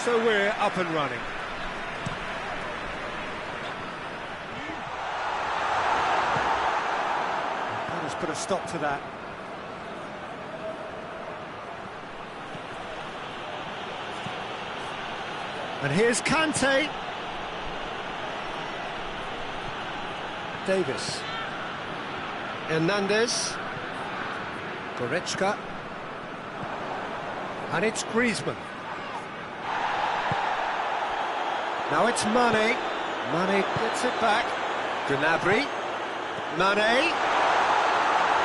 So we're up and running. That has put a stop to that. And here's ThanhTi. Davis. Hernandez. Goretzka. And it's Griezmann. Now it's Mane. Mane gets it back. Gnabry. Mane.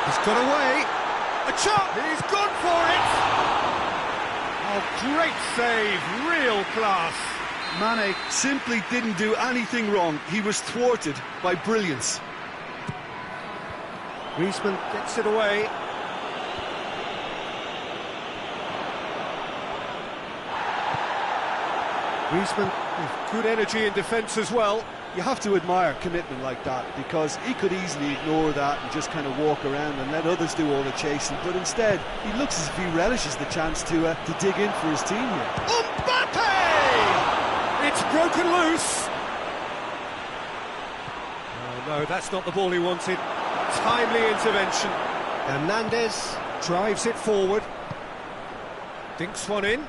He's got away. A shot! He's gone for it! Oh, great save. Real class. Mane simply didn't do anything wrong. He was thwarted by brilliance. Griezmann gets it away. Griezmann with good energy in defence as well. You have to admire commitment like that, because he could easily ignore that and just kind of walk around and let others do all the chasing, but instead he looks as if he relishes the chance to dig in for his team here. Mbappe! It's broken loose. Oh no, that's not the ball he wanted. Timely intervention. Hernandez drives it forward. Dinks one in.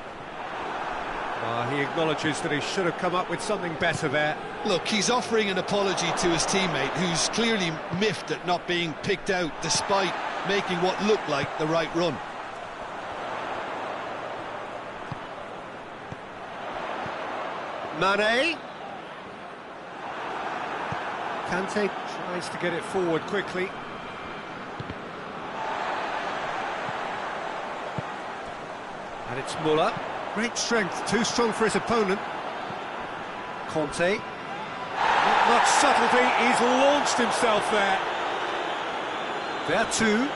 He acknowledges that he should have come up with something better there. Look, he's offering an apology to his teammate, who's clearly miffed at not being picked out despite making what looked like the right run. Mane. ThanhTi tries to get it forward quickly. And it's Muller. Great strength, too strong for his opponent. Conte. Not much subtlety, he's launched himself there. There too.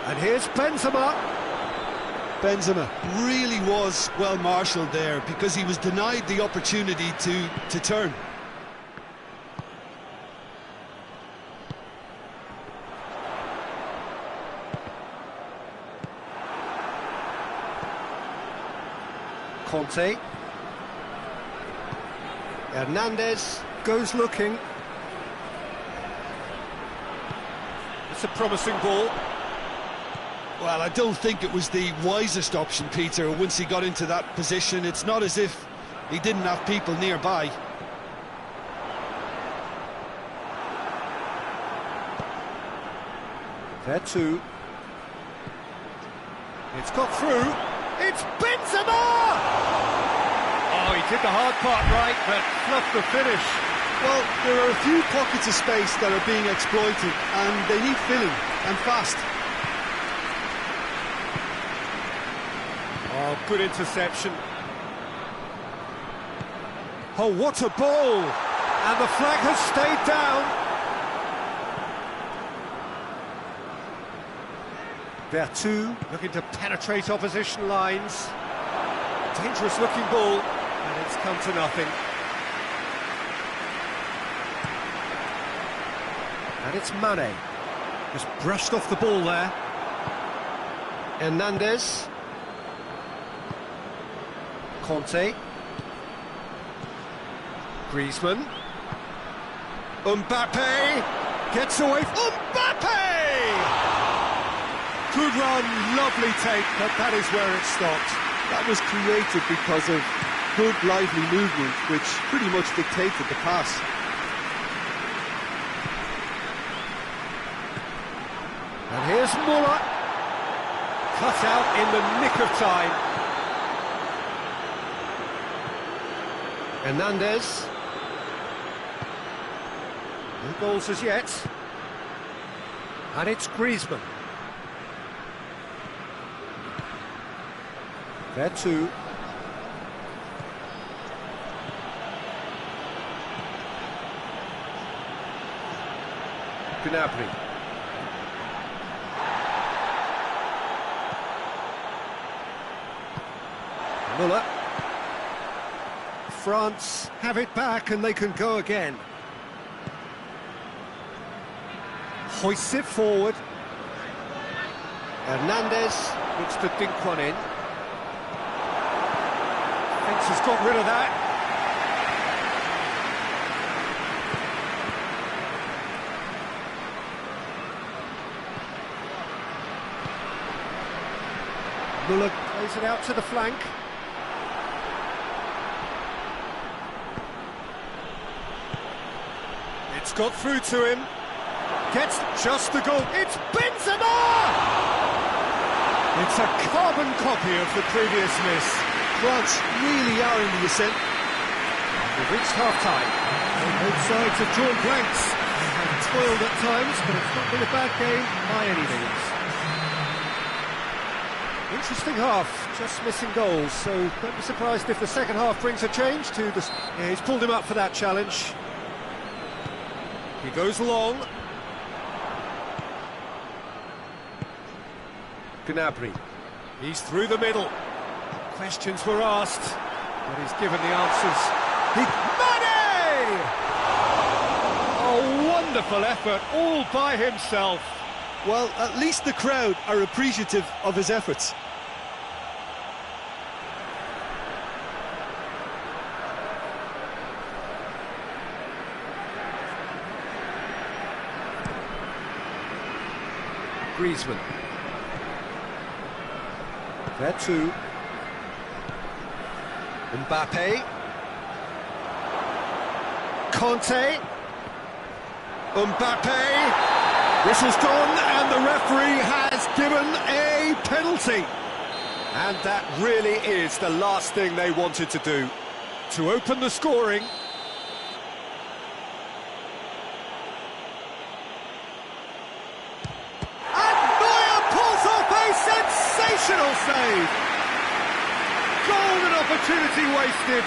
And here's Benzema. Benzema really was well marshalled there, because he was denied the opportunity to turn. Conte. Hernandez goes looking. It's a promising ball. Well, I don't think it was the wisest option, Peter, once he got into that position. It's not as if he didn't have people nearby. There too. It's got through. It's Benzema! Oh, he did the hard part right, but fluffed the finish. Well, there are a few pockets of space that are being exploited, and they need filling, and fast. Oh, good interception. Oh, what a ball! And the flag has stayed down. There too, looking to penetrate opposition lines. Dangerous looking ball, and it's come to nothing. And it's Mane. Just brushed off the ball there. Hernandez. Conte. Griezmann. Mbappe gets away. Mbappe! Good run, lovely take, but that is where it stopped. That was created because of good, lively movement, which pretty much dictated the pass. And here's Muller. Cut out in the nick of time. Hernandez. No goals as yet. And it's Griezmann. There too. Gnabry. Muller. France have it back and they can go again. Hoists it forward. Hernandez looks to dink one in. Defence has got rid of that. Muller plays it out to the flank. It's got through to him. Gets just the goal. It's Benzema! It's a carbon copy of the previous miss. France really are in the ascent. We've reached half-time. Both sides have drawn blanks. They have toiled at times, but it's not been a bad game by any means. Interesting half, just missing goals, so don't be surprised if the second half brings a change to the... Yeah, he's pulled him up for that challenge. He goes long. Gnabry, he's through the middle. Questions were asked, but he's given the answers. Mane! A wonderful effort, all by himself. Well, at least the crowd are appreciative of his efforts. Griezmann. There too. Mbappe. Conte. Mbappe. Whistle's gone and the referee has given a penalty. And that really is the last thing they wanted to do, to open the scoring. And Neuer pulls off a sensational save. Golden opportunity wasted.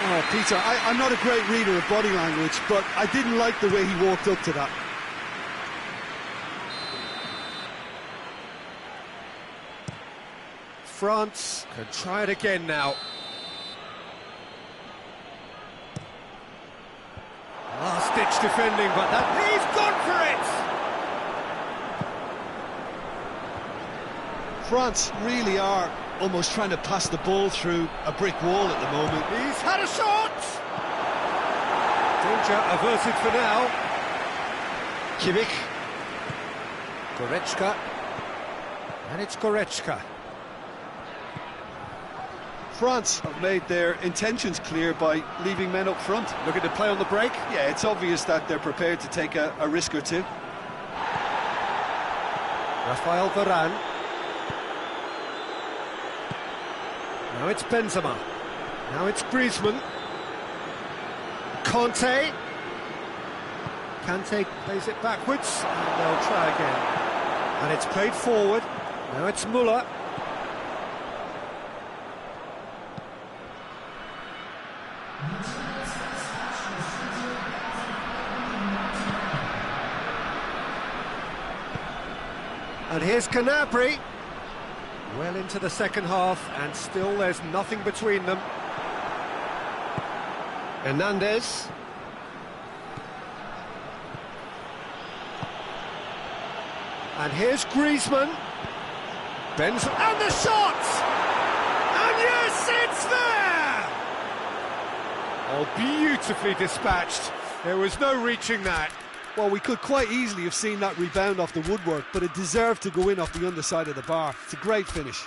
Oh, Peter, I'm not a great reader of body language, but I didn't like the way he walked up to that. France can try it again now. Last-ditch defending, but he's gone for it! France really are almost trying to pass the ball through a brick wall at the moment. He's had a shot! Danger averted for now. Kimmich. Goretzka. And it's Goretzka. France have made their intentions clear by leaving men up front. Looking to play on the break? Yeah, it's obvious that they're prepared to take a risk or two. Rafael Varane. Now it's Benzema. Now it's Griezmann. Conte. Kante plays it backwards, and they'll try again. And it's played forward. Now it's Muller. And here's Gnabry. Well into the second half, and still there's nothing between them. Hernandez. And here's Griezmann. Benzema, and the shot! And yes, it's there! Oh, beautifully dispatched. There was no reaching that. Well, we could quite easily have seen that rebound off the woodwork, but it deserved to go in off the underside of the bar. It's a great finish.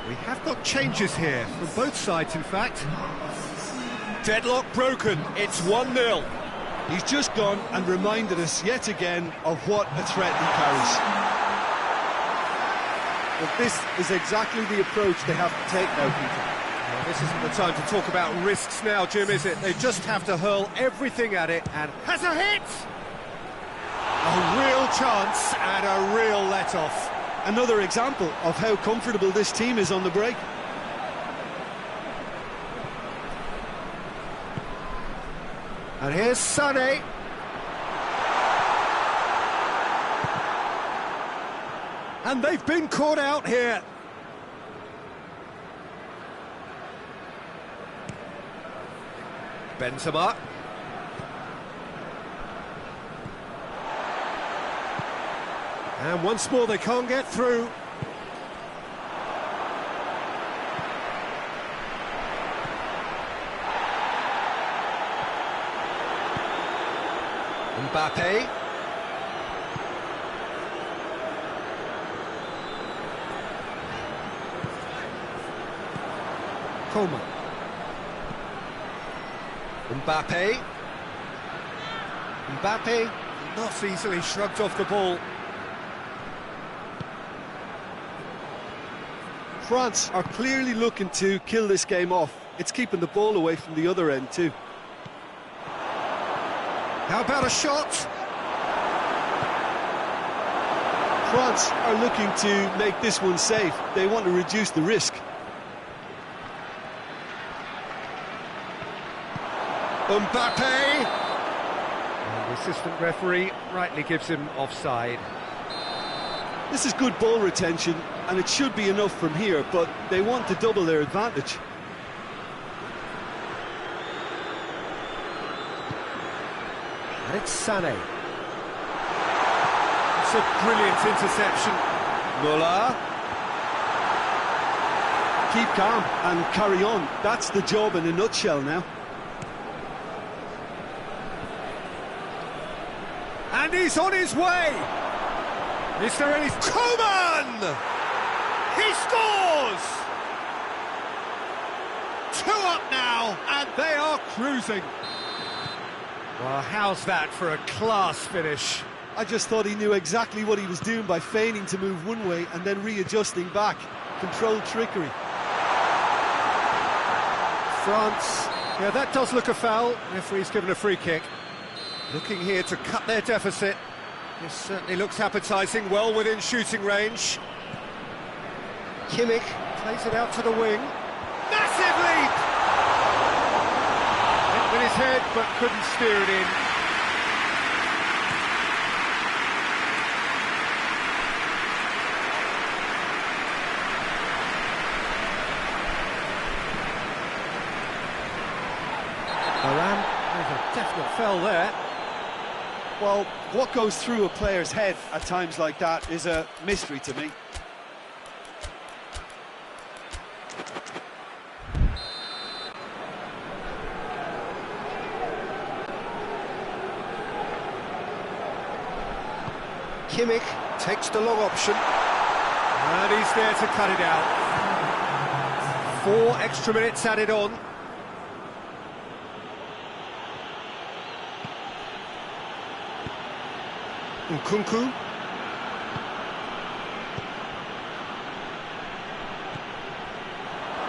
We have got changes here, from both sides in fact. Deadlock broken, it's 1-0. He's just gone and reminded us yet again of what a threat he carries. Well, this is exactly the approach they have to take now, Peter. Well, this isn't the time to talk about risks now, Jim, is it? They just have to hurl everything at it, and has a hit! A real chance and a real let-off. Another example of how comfortable this team is on the break. And here's Sané. And they've been caught out here. Benzema. And once more they can't get through. Mbappe. Coman. Mbappe. Mbappe not easily shrugged off the ball. France are clearly looking to kill this game off. It's keeping the ball away from the other end too. How about a shot? France are looking to make this one safe. They want to reduce the risk. Mbappe! And the assistant referee rightly gives him offside. This is good ball retention, and it should be enough from here, but they want to double their advantage. And it's Sané. It's a brilliant interception. Muller. Keep calm and carry on. That's the job in a nutshell now. And he's on his way! Is there any... Coman! He scores! 2 up now, and they are cruising. Well, how's that for a class finish? I just thought he knew exactly what he was doing by feigning to move one way and then readjusting back. Controlled trickery. France, yeah, that does look a foul. Referee's given a free kick. Looking here to cut their deficit. This certainly looks appetising, well within shooting range. Kimmich plays it out to the wing. Massive leap! Hit with his head, but couldn't steer it in. Varane, there's a definite foul there. Well, what goes through a player's head at times like that is a mystery to me. Kimmich takes the long option. And he's there to cut it out. 4 extra minutes added on. Nkunku.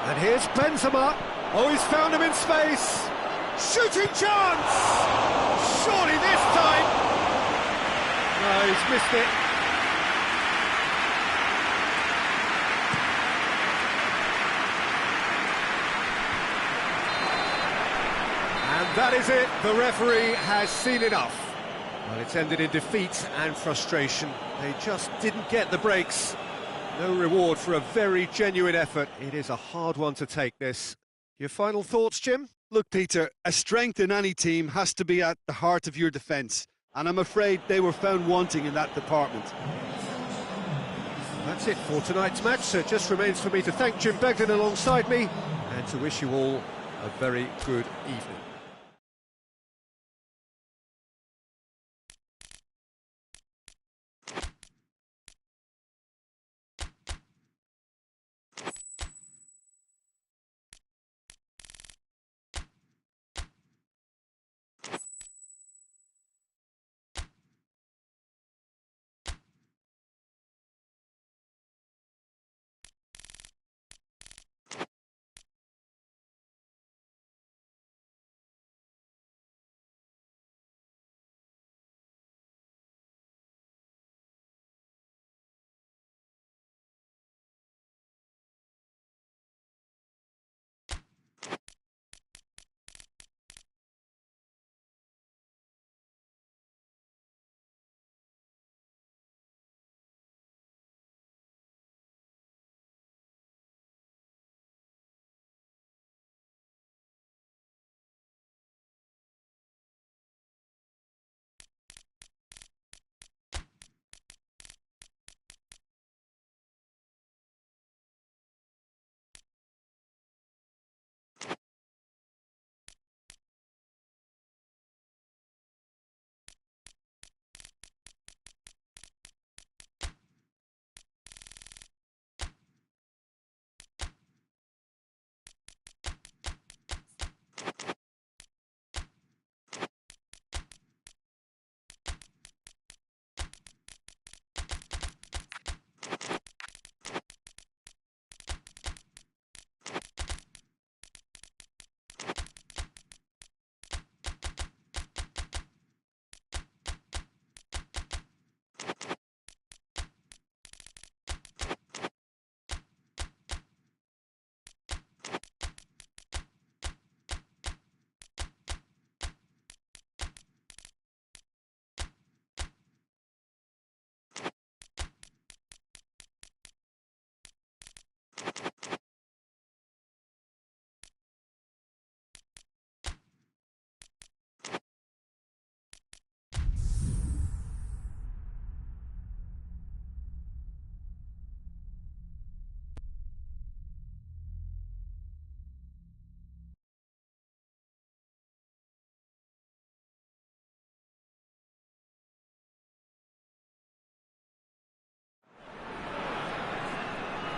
And here's Benzema. Oh, he's found him in space. Shooting chance! Surely this time. No, he's missed it. And that is it. The referee has seen enough. Well, it's ended in defeat and frustration. They just didn't get the breaks. No reward for a very genuine effort. It is a hard one to take, this. Your final thoughts, Jim? Look, Peter, a strength in any team has to be at the heart of your defence, and I'm afraid they were found wanting in that department. That's it for tonight's match, so it just remains for me to thank Jim Begden alongside me and to wish you all a very good evening.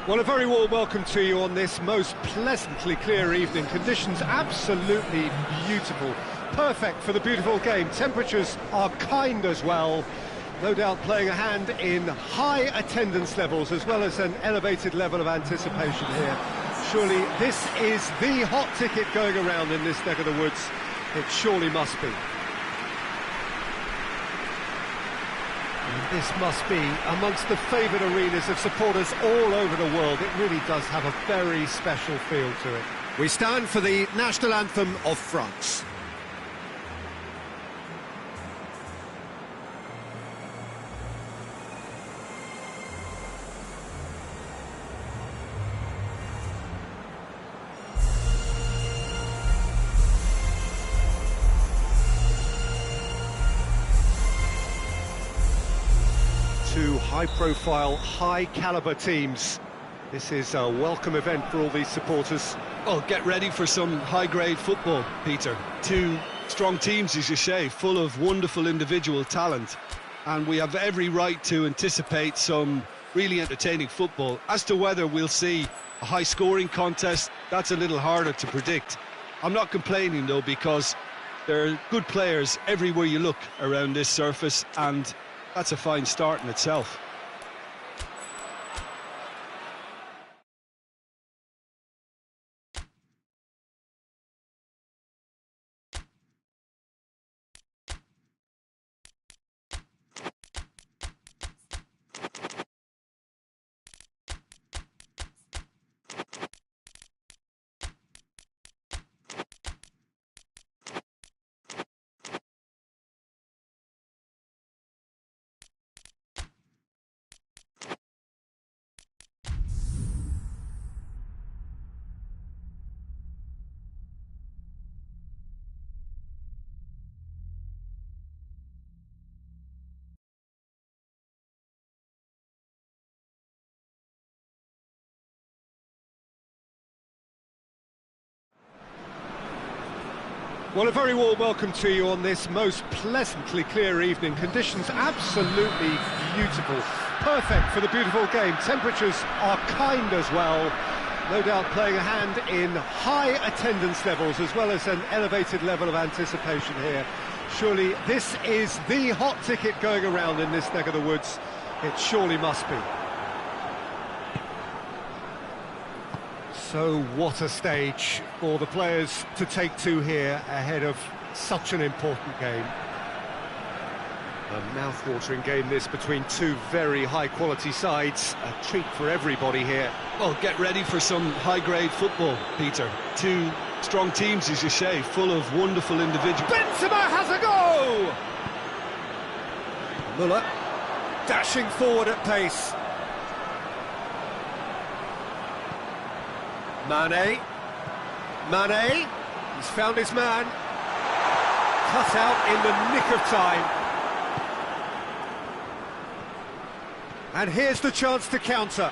Well, a very warm welcome to you on this most pleasantly clear evening. Conditions absolutely beautiful. Perfect for the beautiful game. Temperatures are kind as well. No doubt playing a hand in high attendance levels as well as an elevated level of anticipation here. Surely this is the hot ticket going around in this neck of the woods. It surely must be. This must be amongst the favoured arenas of supporters all over the world. It really does have a very special feel to it. We stand for the national anthem of France. Two high-profile, high-caliber teams. This is a welcome event for all these supporters. Well, get ready for some high-grade football, Peter. Two strong teams, as you say, full of wonderful individual talent. And we have every right to anticipate some really entertaining football. As to whether we'll see a high-scoring contest, that's a little harder to predict. I'm not complaining, though, because there are good players everywhere you look around this surface, and that's a fine start in itself. Well, a very warm welcome to you on this most pleasantly clear evening. Conditions absolutely beautiful. Perfect for the beautiful game. Temperatures are kind as well. No doubt playing a hand in high attendance levels as well as an elevated level of anticipation here. Surely this is the hot ticket going around in this neck of the woods. It surely must be. So what a stage for the players to take to here ahead of such an important game. A mouth-watering game this between two very high-quality sides. A treat for everybody here. Well, get ready for some high-grade football, Peter. Two strong teams, as you say, full of wonderful individuals. Benzema has a go! Müller dashing forward at pace. Mane, he's found his man, cut out in the nick of time. And here's the chance to counter.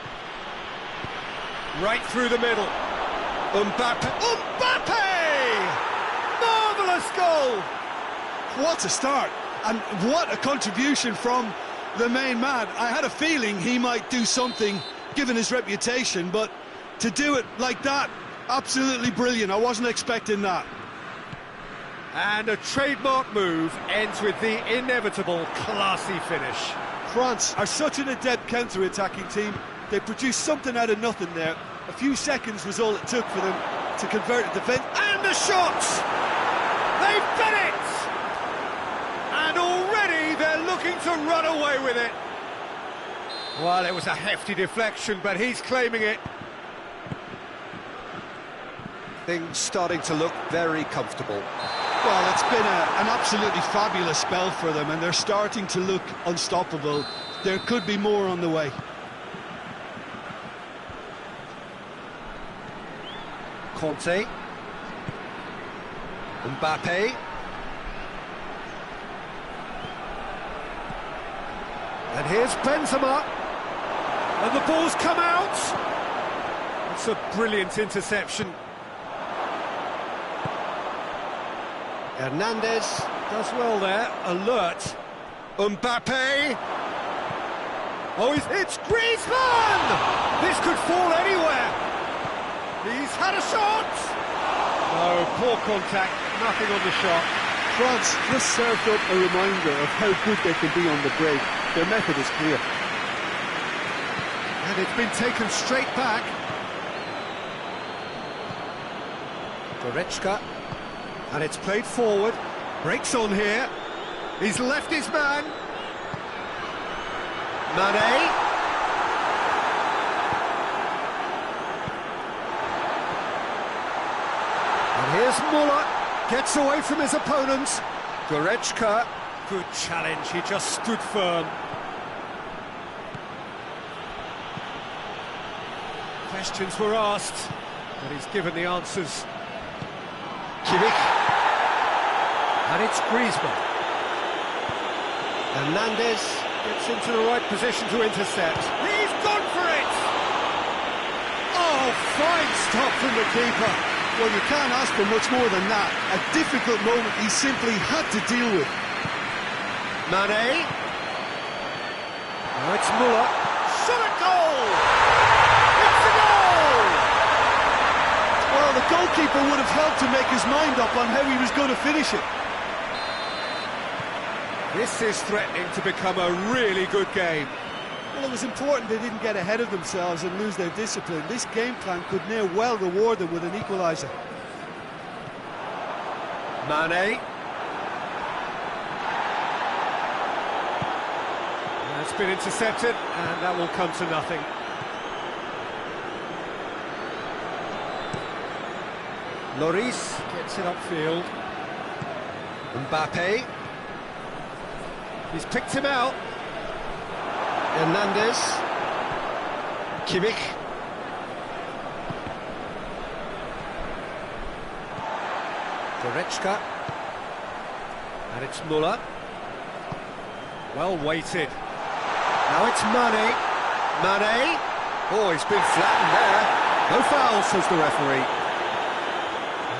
Right through the middle. Mbappe! Marvellous goal! What a start, and what a contribution from the main man. I had a feeling he might do something, given his reputation, but to do it like that, absolutely brilliant. I wasn't expecting that. And a trademark move ends with the inevitable classy finish. France are such an adept counter-attacking team. They produced something out of nothing there. A few seconds was all it took for them to convert a defence. And the shots! They've done it! And already they're looking to run away with it. Well, it was a hefty deflection, but he's claiming it. Things starting to look very comfortable. Well, it's been an absolutely fabulous spell for them, and they're starting to look unstoppable. There could be more on the way. Conte. Mbappe. And here's Benzema. And the ball's come out. It's a brilliant interception. Hernandez does well there, alert. Mbappe. Oh, it's Griezmann! This could fall anywhere. He's had a shot! No, poor contact, nothing on the shot. France just served up a reminder of how good they can be on the break. Their method is clear. And it's been taken straight back. Goretzka. And it's played forward. Breaks on here. He's left his man. Mane. And here's Muller. Gets away from his opponents. Goretzka. Good challenge, he just stood firm. Questions were asked, but he's given the answers. Kimmich. And it's Griezmann. Hernandez gets into the right position to intercept. He's gone for it! Oh, fine stop from the keeper. Well, you can't ask for much more than that. A difficult moment he simply had to deal with. Mane. Now it's Muller. Shot at goal! It's a goal! Well, the goalkeeper would have helped to make his mind up on how he was going to finish it. This is threatening to become a really good game. Well, it was important they didn't get ahead of themselves and lose their discipline. This game plan could now well reward them with an equaliser. Mane. That's been intercepted, and that will come to nothing. Lloris gets it upfield. Mbappe. He's picked him out. Hernandez. Kimmich. Goretzka. And it's Muller. Well weighted. Now it's Mane. Mane. Oh, he's been flattened there. No foul, says the referee.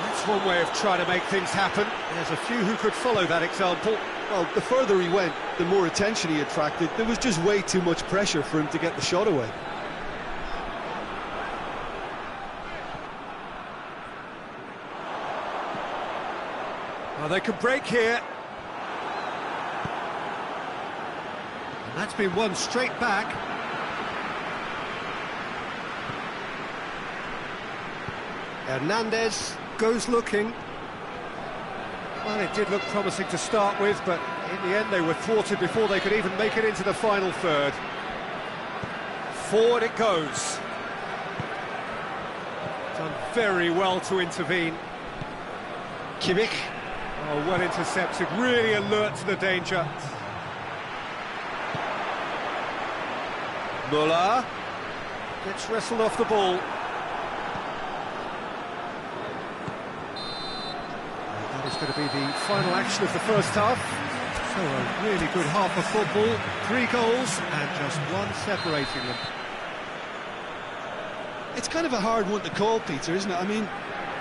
That's one way of trying to make things happen. There's a few who could follow that example. Well, the further he went, the more attention he attracted. There was just way too much pressure for him to get the shot away. Well, they could break here. And that's been won straight back. Hernandez goes looking. Well, it did look promising to start with, but in the end they were thwarted before they could even make it into the final third. Forward it goes. Done very well to intervene. Kimmich. Oh, well intercepted, really alert to the danger. Muller gets wrestled off the ball. And that is going to be the final action of the first half. So a really good half of football, 3 goals and just one separating them. It's kind of a hard one to call, Peter, isn't it? I mean,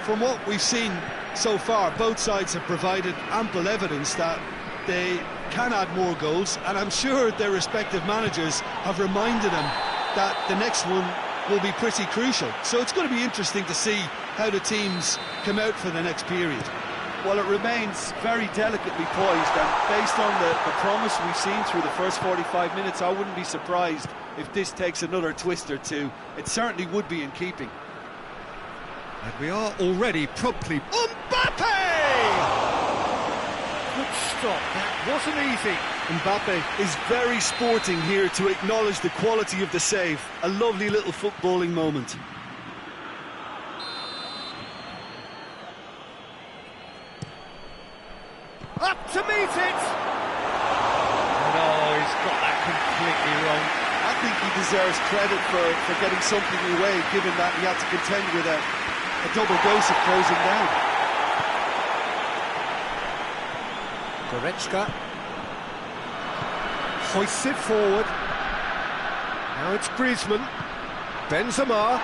from what we've seen so far, both sides have provided ample evidence that they can add more goals, and I'm sure their respective managers have reminded them that the next one will be pretty crucial. So it's going to be interesting to see how the teams come out for the next period. Well, it remains very delicately poised, and based on the promise we've seen through the first 45 minutes, I wouldn't be surprised if this takes another twist or two. It certainly would be in keeping. And we are already promptly... Mbappe! Good stop, that wasn't easy. Mbappe is very sporting here to acknowledge the quality of the save. A lovely little footballing moment. Up to meet it! No, he's got that completely wrong. I think he deserves credit for getting something away, given that he had to contend with a double dose of closing down. Goretzka hoists it forward. Now it's Griezmann. Benzema.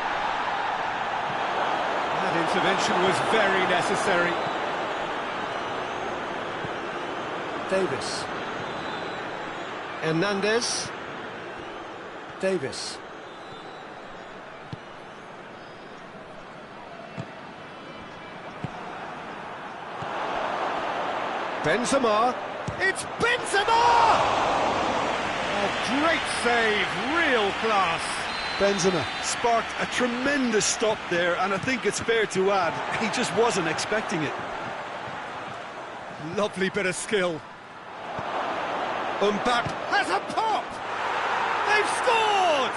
That intervention was very necessary. Davis. Hernandez. Davis. Benzema. It's Benzema! Oh, great save, real class. Benzema sparked a tremendous stop there, and I think it's fair to add, he just wasn't expecting it. Lovely bit of skill. Mbappe has a pop! They've scored!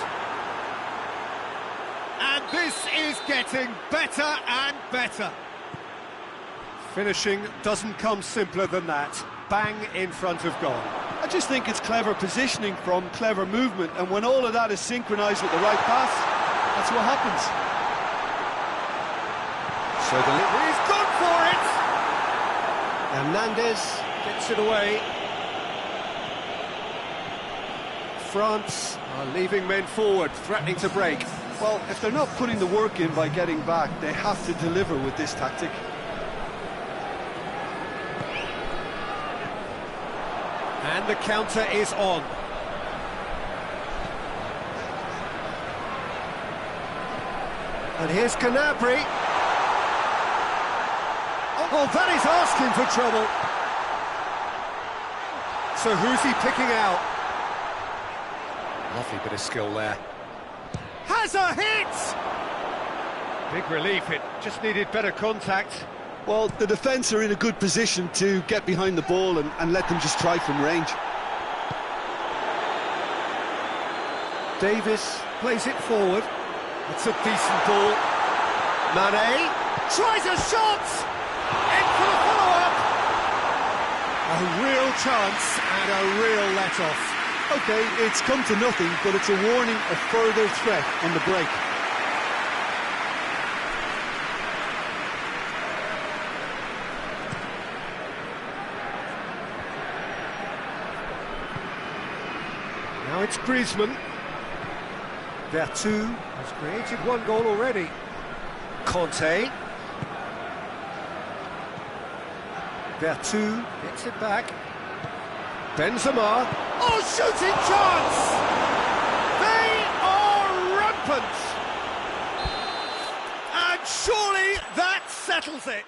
And this is getting better and better. Finishing doesn't come simpler than that. Bang in front of goal. I just think it's clever positioning from clever movement, and when all of that is synchronised with the right pass, that's what happens. So he's gone for it! Hernandez gets it away. France are leaving men forward, threatening to break. Well, if they're not putting the work in by getting back, they have to deliver with this tactic. And the counter is on. And here's Gnabry. Oh, that is asking for trouble. So who's he picking out? Lovely bit of skill there. Has a hit! Big relief, it just needed better contact. Well, the defence are in a good position to get behind the ball and let them just try from range. Davis plays it forward. It's a decent ball. Mane tries a shot! In for the follow-up! A real chance and a real let-off. OK, it's come to nothing, but it's a warning of further threat on the break. Now it's Griezmann. Vertu has created one goal already. Conte. Vertu gets it back. Benzema. Oh, shooting chance! They are rampant! And surely that settles it.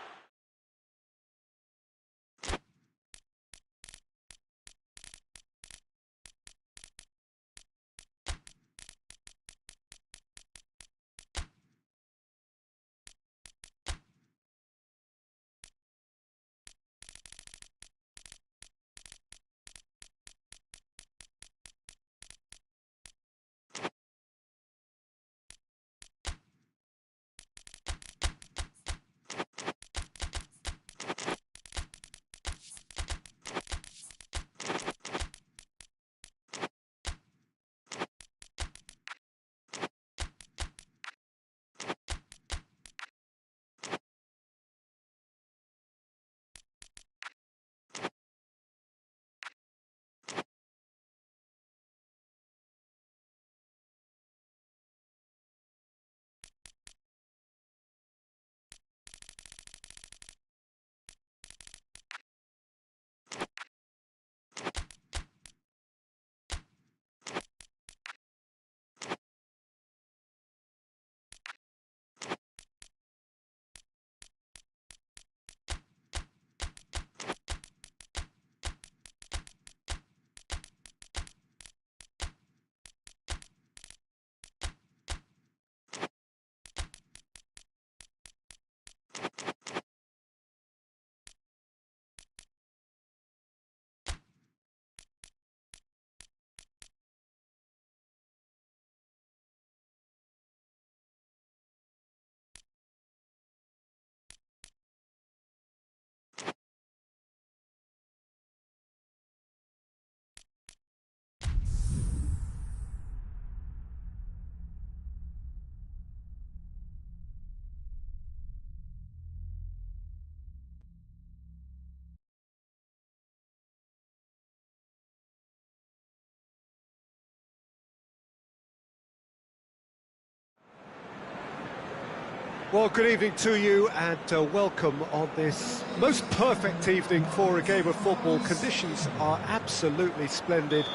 Well, good evening to you and welcome on this most perfect evening for a game of football. Conditions are absolutely splendid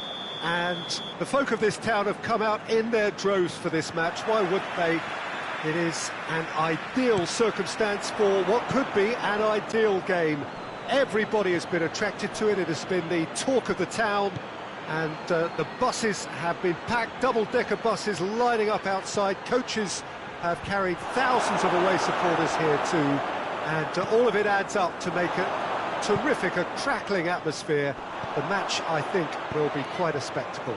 and the folk of this town have come out in their droves for this match. Why wouldn't they? It is an ideal circumstance for what could be an ideal game. Everybody has been attracted to it. It has been the talk of the town, and the buses have been packed, double-decker buses lining up outside. Coaches have carried thousands of away supporters here too, and all of it adds up to make a terrific, a crackling atmosphere. The match, I think, will be quite a spectacle.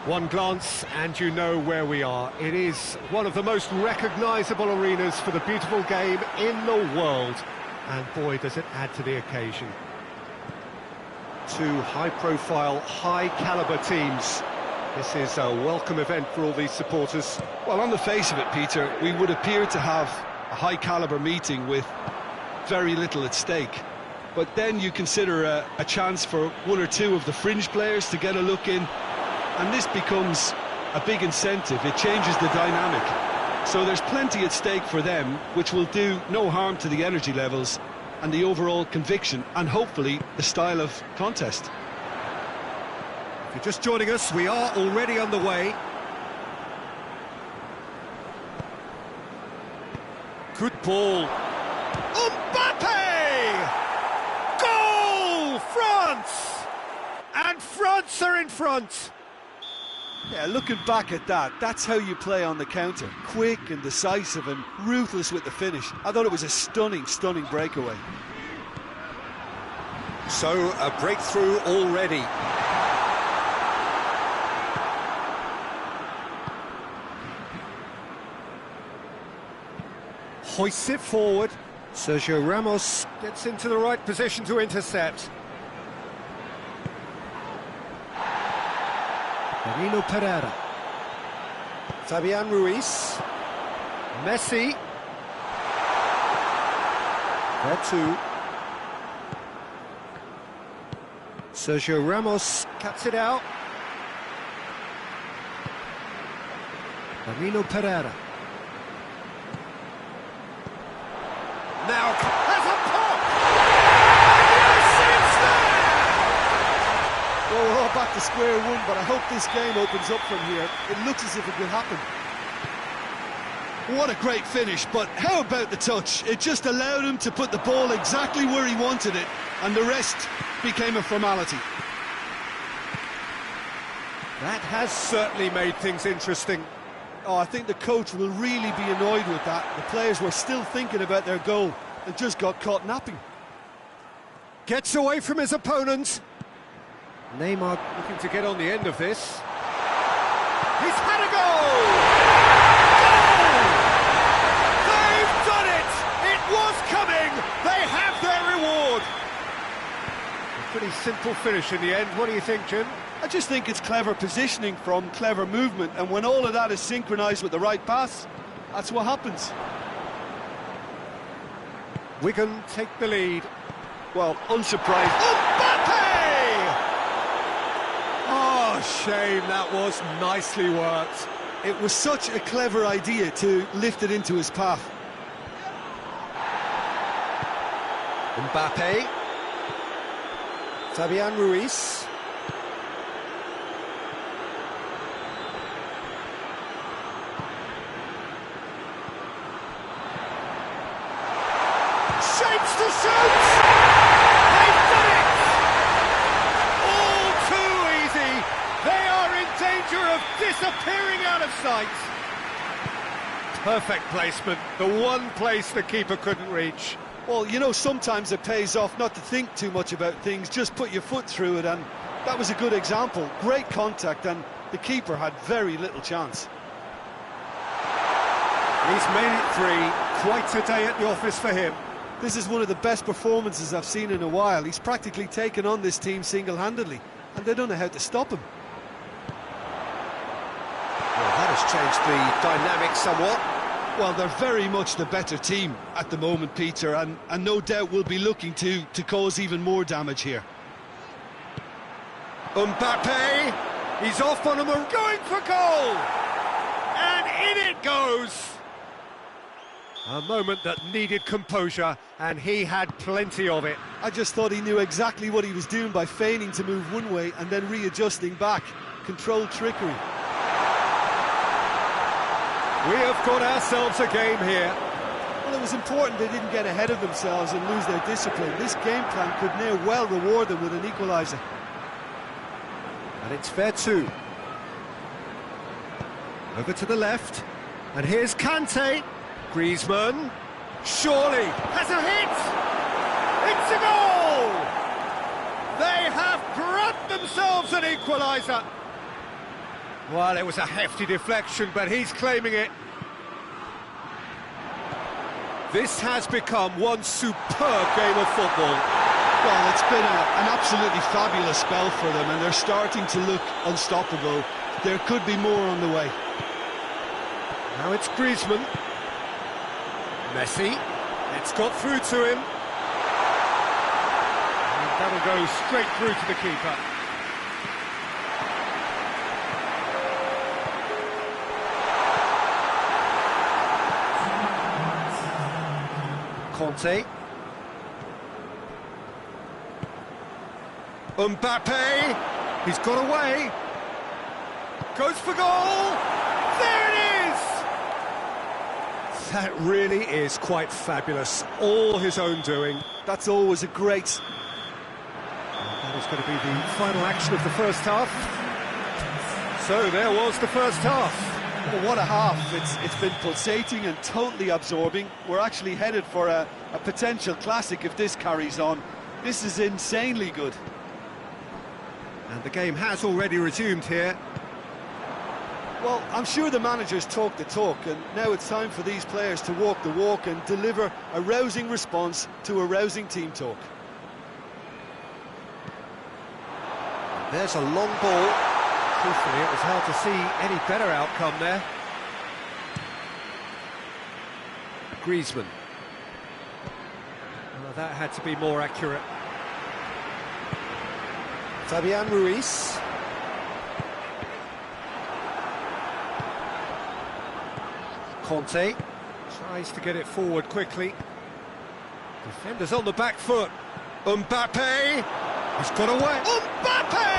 One glance and you know where we are. It is one of the most recognisable arenas for the beautiful game in the world, and boy does it add to the occasion. Two high-profile, high-calibre teams. This is a welcome event for all these supporters. Well, on the face of it, Peter, we would appear to have a high-calibre meeting with very little at stake. But then you consider a chance for one or two of the fringe players to get a look in, and this becomes a big incentive. It changes the dynamic. So there's plenty at stake for them, which will do no harm to the energy levels and the overall conviction, and hopefully the style of contest. If you're just joining us, we are already on the way. Good ball. Mbappe! Goal! France! And France are in front! Yeah, looking back at that, that's how you play on the counter. Quick and decisive and ruthless with the finish. I thought it was a stunning, stunning breakaway. So, a breakthrough already. Hoists it forward. Sergio Ramos gets into the right position to intercept. Marino Pereira. Fabian Ruiz. Messi. There too. Sergio Ramos cuts it out. Marino Pereira. Now has a pop! Well, we're all back to square one, but I hope this game opens up from here. It looks as if it could happen. What a great finish, but how about the touch? It just allowed him to put the ball exactly where he wanted it, and the rest became a formality. That has certainly made things interesting. Oh, I think the coach will really be annoyed with that. The players were still thinking about their goal and just got caught napping. Gets away from his opponent. Neymar looking to get on the end of this. He's had a goal! Goal! They've done it! It was coming! They have their reward! A pretty simple finish in the end. What do you think, Jim? I just think it's clever positioning from clever movement, and when all of that is synchronised with the right pass, that's what happens. Wigan take the lead. Well, unsurprised. Mbappe! Oh, shame, that was nicely worked. It was such a clever idea to lift it into his path. Mbappe. Fabian Ruiz. Shapes to shoot! They've done it! All too easy! They are in danger of disappearing out of sight! Perfect placement, the one place the keeper couldn't reach. Well, you know, sometimes it pays off not to think too much about things, just put your foot through it, and that was a good example. Great contact, and the keeper had very little chance. He's made it three. Quite a day at the office for him. This is one of the best performances I've seen in a while. He's practically taken on this team single-handedly, and they don't know how to stop him. Well, that has changed the dynamic somewhat. Well, they're very much the better team at the moment, Peter, and no doubt will be looking to cause even more damage here. Mbappe, he's off on him, going for goal! And in it goes! A moment that needed composure, and he had plenty of it. I just thought he knew exactly what he was doing by feigning to move one way and then readjusting back. Controlled trickery. We have got ourselves a game here. Well, it was important they didn't get ahead of themselves and lose their discipline. This game plan could now well reward them with an equaliser. And it's fair too. Over to the left, and here's Kante. Griezmann, surely, has a hit! It's a goal! They have grabbed themselves an equaliser. Well, it was a hefty deflection, but he's claiming it. This has become one superb game of football. Well, it's been an absolutely fabulous spell for them, and they're starting to look unstoppable. There could be more on the way. Now it's Griezmann. Messi, it's got through to him. And that'll go straight through to the keeper. Conte. Mbappe, he's got away. Goes for goal. There it is! That really is quite fabulous. All his own doing. That's always a great... That is going to be the final action of the first half. So there was the first half. Well, what a half. It's been pulsating and totally absorbing. We're actually headed for a potential classic if this carries on. This is insanely good. And the game has already resumed here. Well, I'm sure the managers talk the talk, and now it's time for these players to walk the walk and deliver a rousing response to a rousing team talk. There's a long ball. Truthfully, it was hard to see any better outcome there. Griezmann. Well, that had to be more accurate. Fabian Ruiz. Conte tries to get it forward quickly. Defenders on the back foot. Mbappe. He's got away. Mbappe!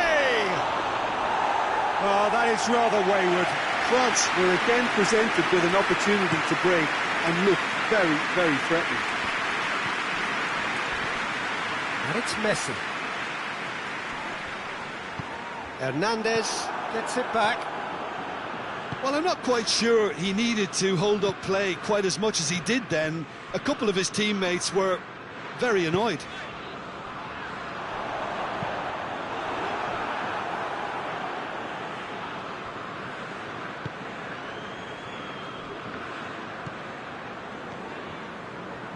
Oh, that is rather wayward. France were again presented with an opportunity to break and look very, very threatening. And it's Messi. Hernandez gets it back. Well, I'm not quite sure he needed to hold up play quite as much as he did then. A couple of his teammates were very annoyed.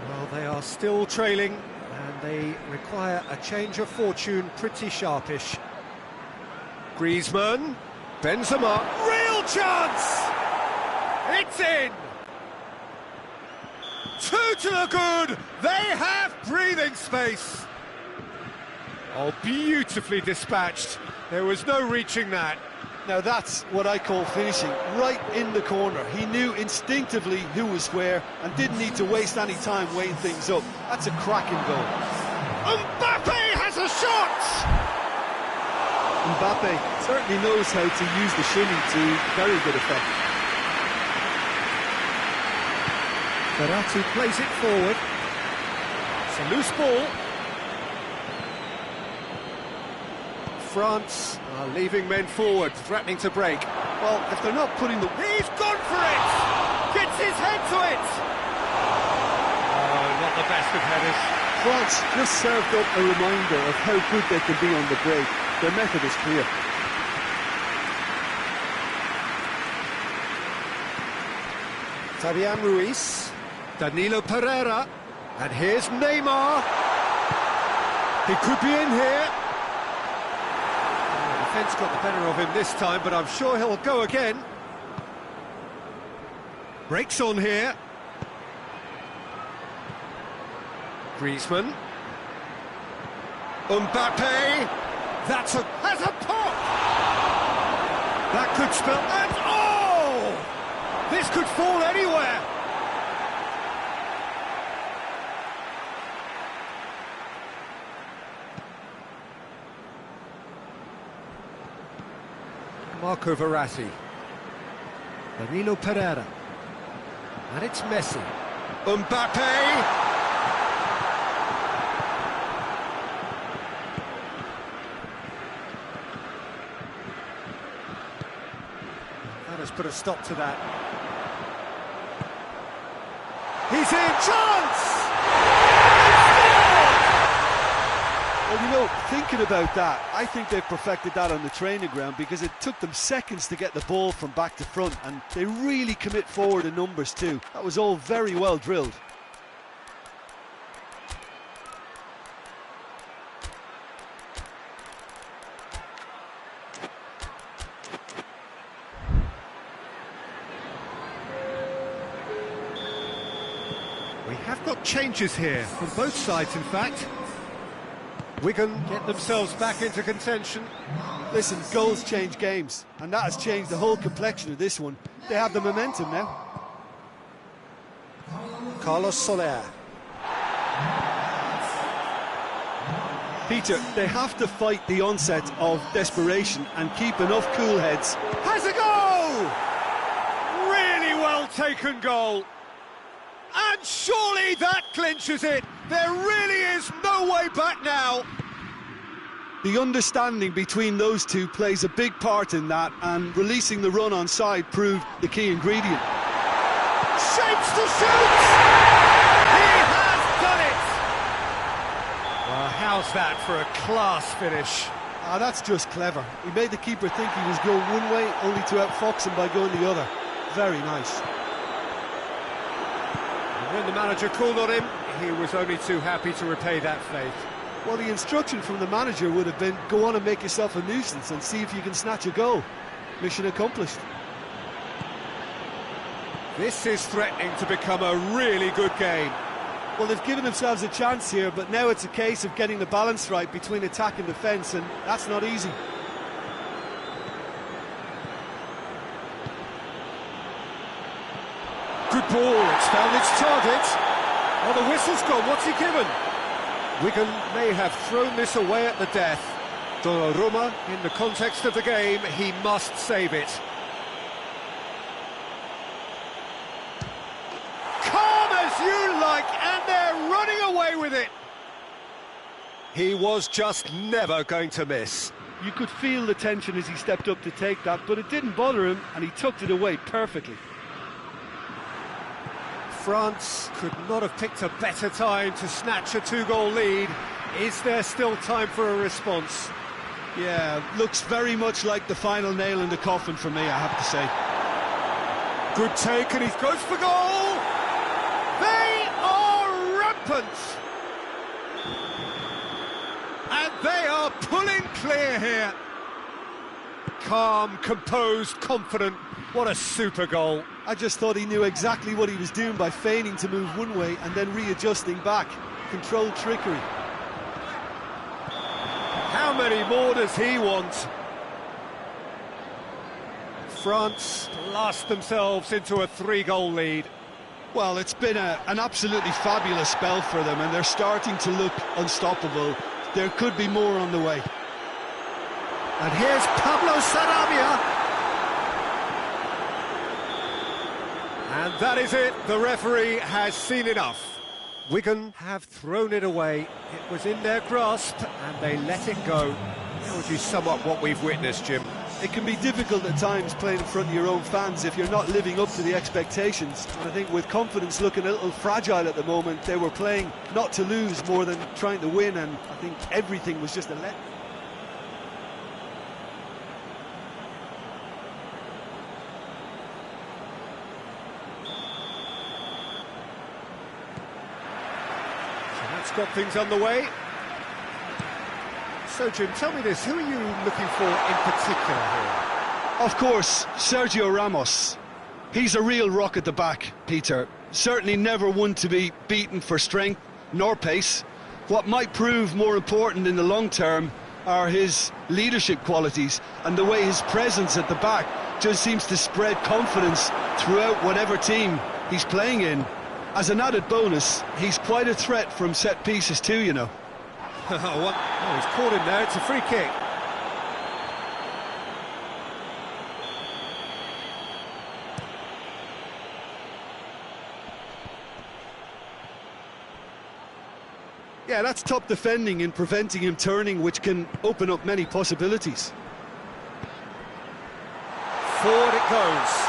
Well, they are still trailing, and they require a change of fortune pretty sharpish. Griezmann, Benzema, real chance! It's in! Two to the good! They have breathing space! Oh, beautifully dispatched. There was no reaching that. Now that's what I call finishing, right in the corner. He knew instinctively who was where and didn't need to waste any time weighing things up. That's a cracking goal. Mbappe has a shot! Mbappe certainly knows how to use the shimmy to very good effect. Verratti plays it forward. It's a loose ball. France are leaving men forward, threatening to break. Well, if they're not putting the... He's gone for it! Gets his head to it! Oh, not the best of headers. France just served up a reminder of how good they can be on the break. Their method is clear. Fabian Ruiz, Danilo Pereira, and here's Neymar. He could be in here. The defence got the better of him this time, but I'm sure he'll go again. Breaks on here. Griezmann. Mbappe. Has a pop! That could spell... And oh! This could fall anywhere! Marco Verratti. Danilo Pereira. And it's Messi. Mbappe! That has put a stop to that. He's in, chance! Well, you know, thinking about that, I think they've perfected that on the training ground because it took them seconds to get the ball from back to front, and they really commit forward in numbers too. That was all very well drilled. We have got changes here, from both sides in fact. Wigan get themselves back into contention. Listen, goals change games, and that has changed the whole complexion of this one. They have the momentum now. Carlos Soler. Peter, they have to fight the onset of desperation and keep enough cool heads. Has a goal! Really well taken goal. And surely that clinches it. There really is no way back now. The understanding between those two plays a big part in that, and releasing the run on side proved the key ingredient. Shapes to shoot! He has done it! Well, how's that for a class finish? Ah, that's just clever. He made the keeper think he was going one way, only to outfox him by going the other. Very nice. When the manager called on him, he was only too happy to repay that faith. Well, the instruction from the manager would have been, go on and make yourself a nuisance and see if you can snatch a goal. Mission accomplished. This is threatening to become a really good game. Well, they've given themselves a chance here, but now it's a case of getting the balance right between attack and defence, and that's not easy. Good ball, it's found its target. Oh, the whistle's gone, what's he given? Wigan may have thrown this away at the death. Donnarumma, in the context of the game, he must save it. Calm as you like, and they're running away with it. He was just never going to miss. You could feel the tension as he stepped up to take that, but it didn't bother him, and he tucked it away perfectly. France could not have picked a better time to snatch a two-goal lead. Is there still time for a response? Yeah, looks very much like the final nail in the coffin for me, I have to say. Good take, and he goes for goal! They are rampant! And they are pulling clear here. Calm, composed, confident. What a super goal. I just thought he knew exactly what he was doing by feigning to move one way and then readjusting back. Controlled trickery. How many more does he want? France blast themselves into a 3-goal lead. Well, it's been an absolutely fabulous spell for them, and they're starting to look unstoppable. There could be more on the way. And here's Pablo Sarabia. And that is it, the referee has seen enough. Wigan have thrown it away, it was in their grasp and they let it go. How would you sum up what we've witnessed, Jim? It can be difficult at times playing in front of your own fans if you're not living up to the expectations. And I think with confidence looking a little fragile at the moment, they were playing not to lose more than trying to win, and I think everything was just a let. Got things underway. So, Jim, tell me this, who are you looking for in particular here? Of course, Sergio Ramos. He's a real rock at the back, Peter. Certainly never one to be beaten for strength nor pace. What might prove more important in the long term are his leadership qualities, and the way his presence at the back just seems to spread confidence throughout whatever team he's playing in. As an added bonus, he's quite a threat from set pieces too, you know. Oh, he's caught him there, it's a free kick. Yeah, that's top defending in preventing him turning, which can open up many possibilities. Forward it goes.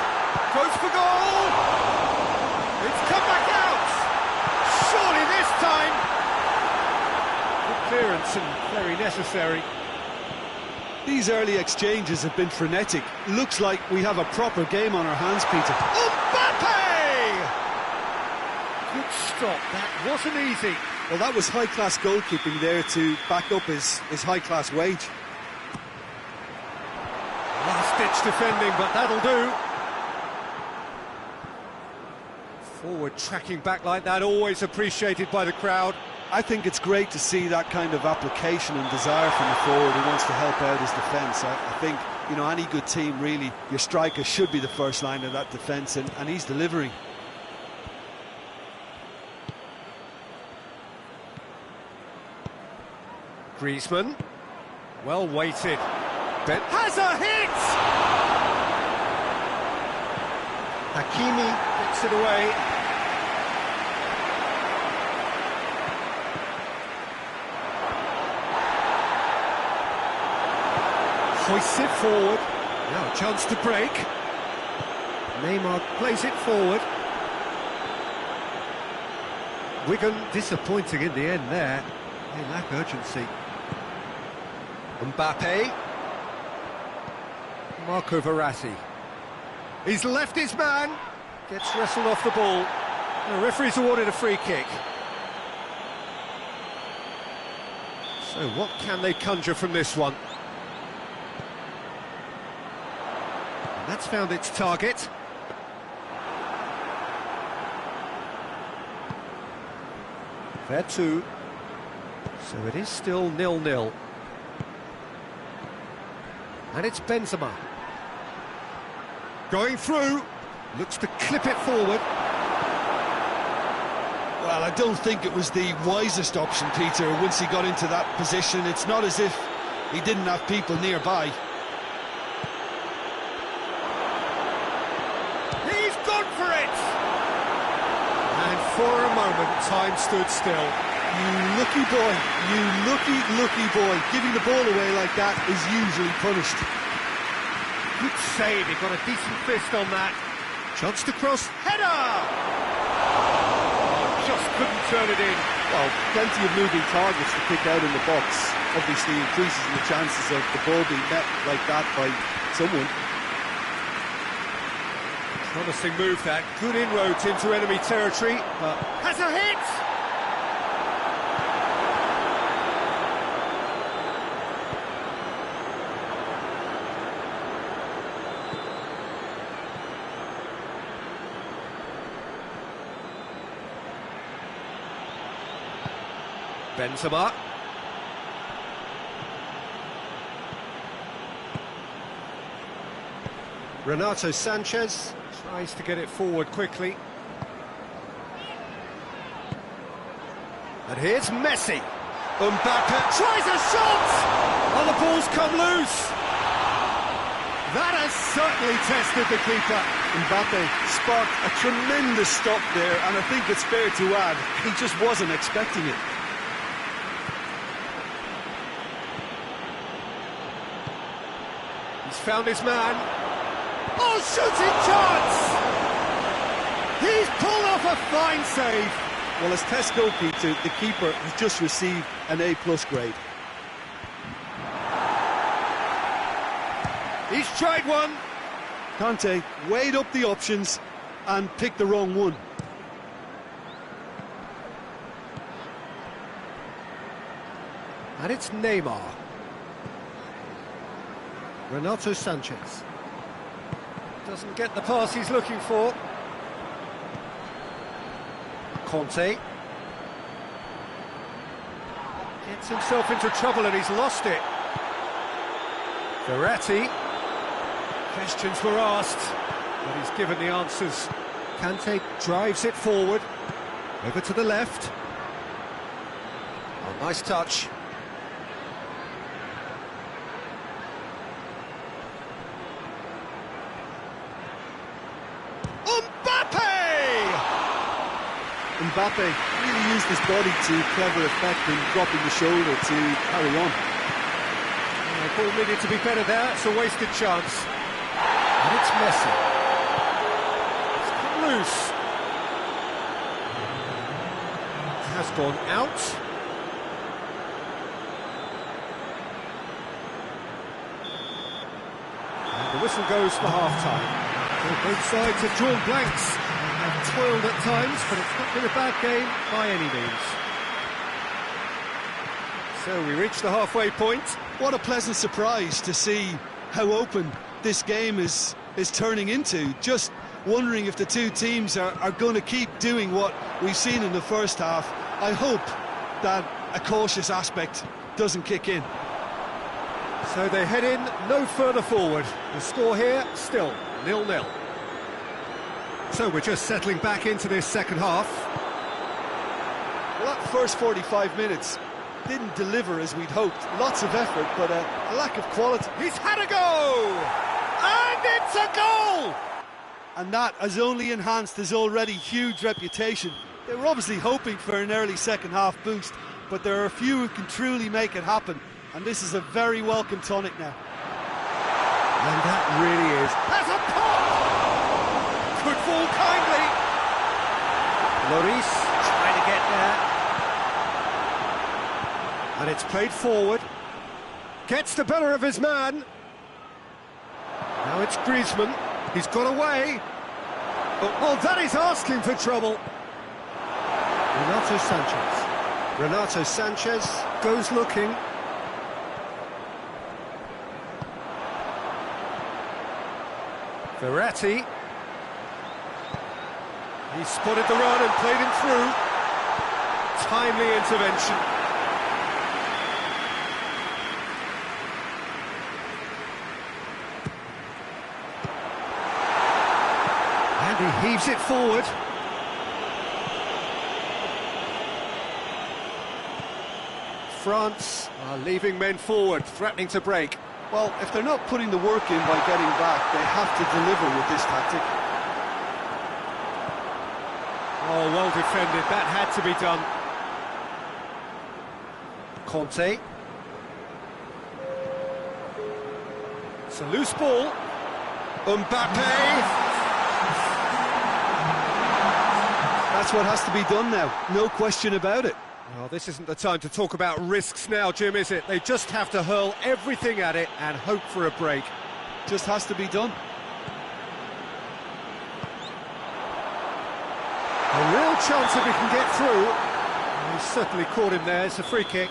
Goes for goal! It's come back out! Surely this time! Good clearance and very necessary. These early exchanges have been frenetic. Looks like we have a proper game on our hands, Peter. Mbappe! Good stop, that wasn't easy. Well, that was high-class goalkeeping there to back up his high-class wage. Last-ditch defending, but that'll do. Forward tracking back like that, always appreciated by the crowd. I think it's great to see that kind of application and desire from the forward who wants to help out his defence. I think, you know, any good team, really, your striker should be the first line of that defence, and he's delivering. Griezmann, well weighted. Ben has a hit! Hakimi gets it away. Hoists it forward. Now a chance to break. Neymar plays it forward. Wigan disappointing in the end there. They lack urgency. Mbappe. Marco Verratti. He's left his man. Gets wrestled off the ball. The referee's awarded a free kick. So what can they conjure from this one? And that's found its target. Fair two. So it is still 0-0. And it's Benzema. Going through. Looks to clip it forward. Well, I don't think it was the wisest option, Peter, once he got into that position. It's not as if he didn't have people nearby. He's gone for it! And for a moment, time stood still. You lucky boy, you lucky boy. Giving the ball away like that is usually punished. Good save, he got a decent fist on that. Chance to cross, header! Oh, just couldn't turn it in. Well, plenty of moving targets to pick out in the box. Obviously increases the chances of the ball being met like that by someone. Promising move that, good inroads into enemy territory, but has a hit! Benzema. Renato Sanchez tries to get it forward quickly. And here's Messi. Mbappe tries a shot! Oh, the ball's come loose. That has certainly tested the keeper. Mbappe sparked a tremendous stop there, and I think it's fair to add, he just wasn't expecting it. He's found his man. Oh, shooting chance! He's pulled off a fine save. Well, as test goalkeeper, the keeper has just received an A+ grade. He's tried one. ThanhTi weighed up the options and picked the wrong one. And it's Neymar. Renato Sanchez. Doesn't get the pass he's looking for. Conte. Gets himself into trouble and he's lost it. Verratti. Questions were asked, but he's given the answers. Kante drives it forward. Over to the left. Oh, nice touch. Mbappe really used his body to clever effect in dropping the shoulder to carry on. The ball needed to be better there, it's a wasted chance. And it's Messi. It's come loose. It has gone out. And the whistle goes for half-time. Both sides have drawn blanks and have toiled at times, but it's not been a bad game by any means. So we reach the halfway point. What a pleasant surprise to see how open this game is turning into. Just wondering if the two teams are going to keep doing what we've seen in the first half. I hope that a cautious aspect doesn't kick in. So they head in no further forward. The score here still 0-0. So we're just settling back into this second half. Well, that first 45 minutes didn't deliver as we'd hoped. Lots of effort, but a lack of quality. He's had a go! And it's a goal! And that has only enhanced his already huge reputation. They were obviously hoping for an early second half boost, but there are a few who can truly make it happen, and this is a very welcome tonic now. And that really is. Has a pop! Could fall kindly. Lloris trying to get there. And it's played forward. Gets the better of his man. Now it's Griezmann. He's got away. Oh, that is asking for trouble. Renato Sanchez goes looking. Verratti. He spotted the run and played him through. Timely intervention. And he heaves it forward. France are leaving men forward, threatening to break. Well, if they're not putting the work in by getting back, they have to deliver with this tactic. Oh, well defended, that had to be done. Conte. It's a loose ball. Mbappe. That's what has to be done now, no question about it. Well, this isn't the time to talk about risks now, Jim, is it? They just have to hurl everything at it and hope for a break. Just has to be done. A real chance if he can get through. He's certainly caught him there, it's a free kick.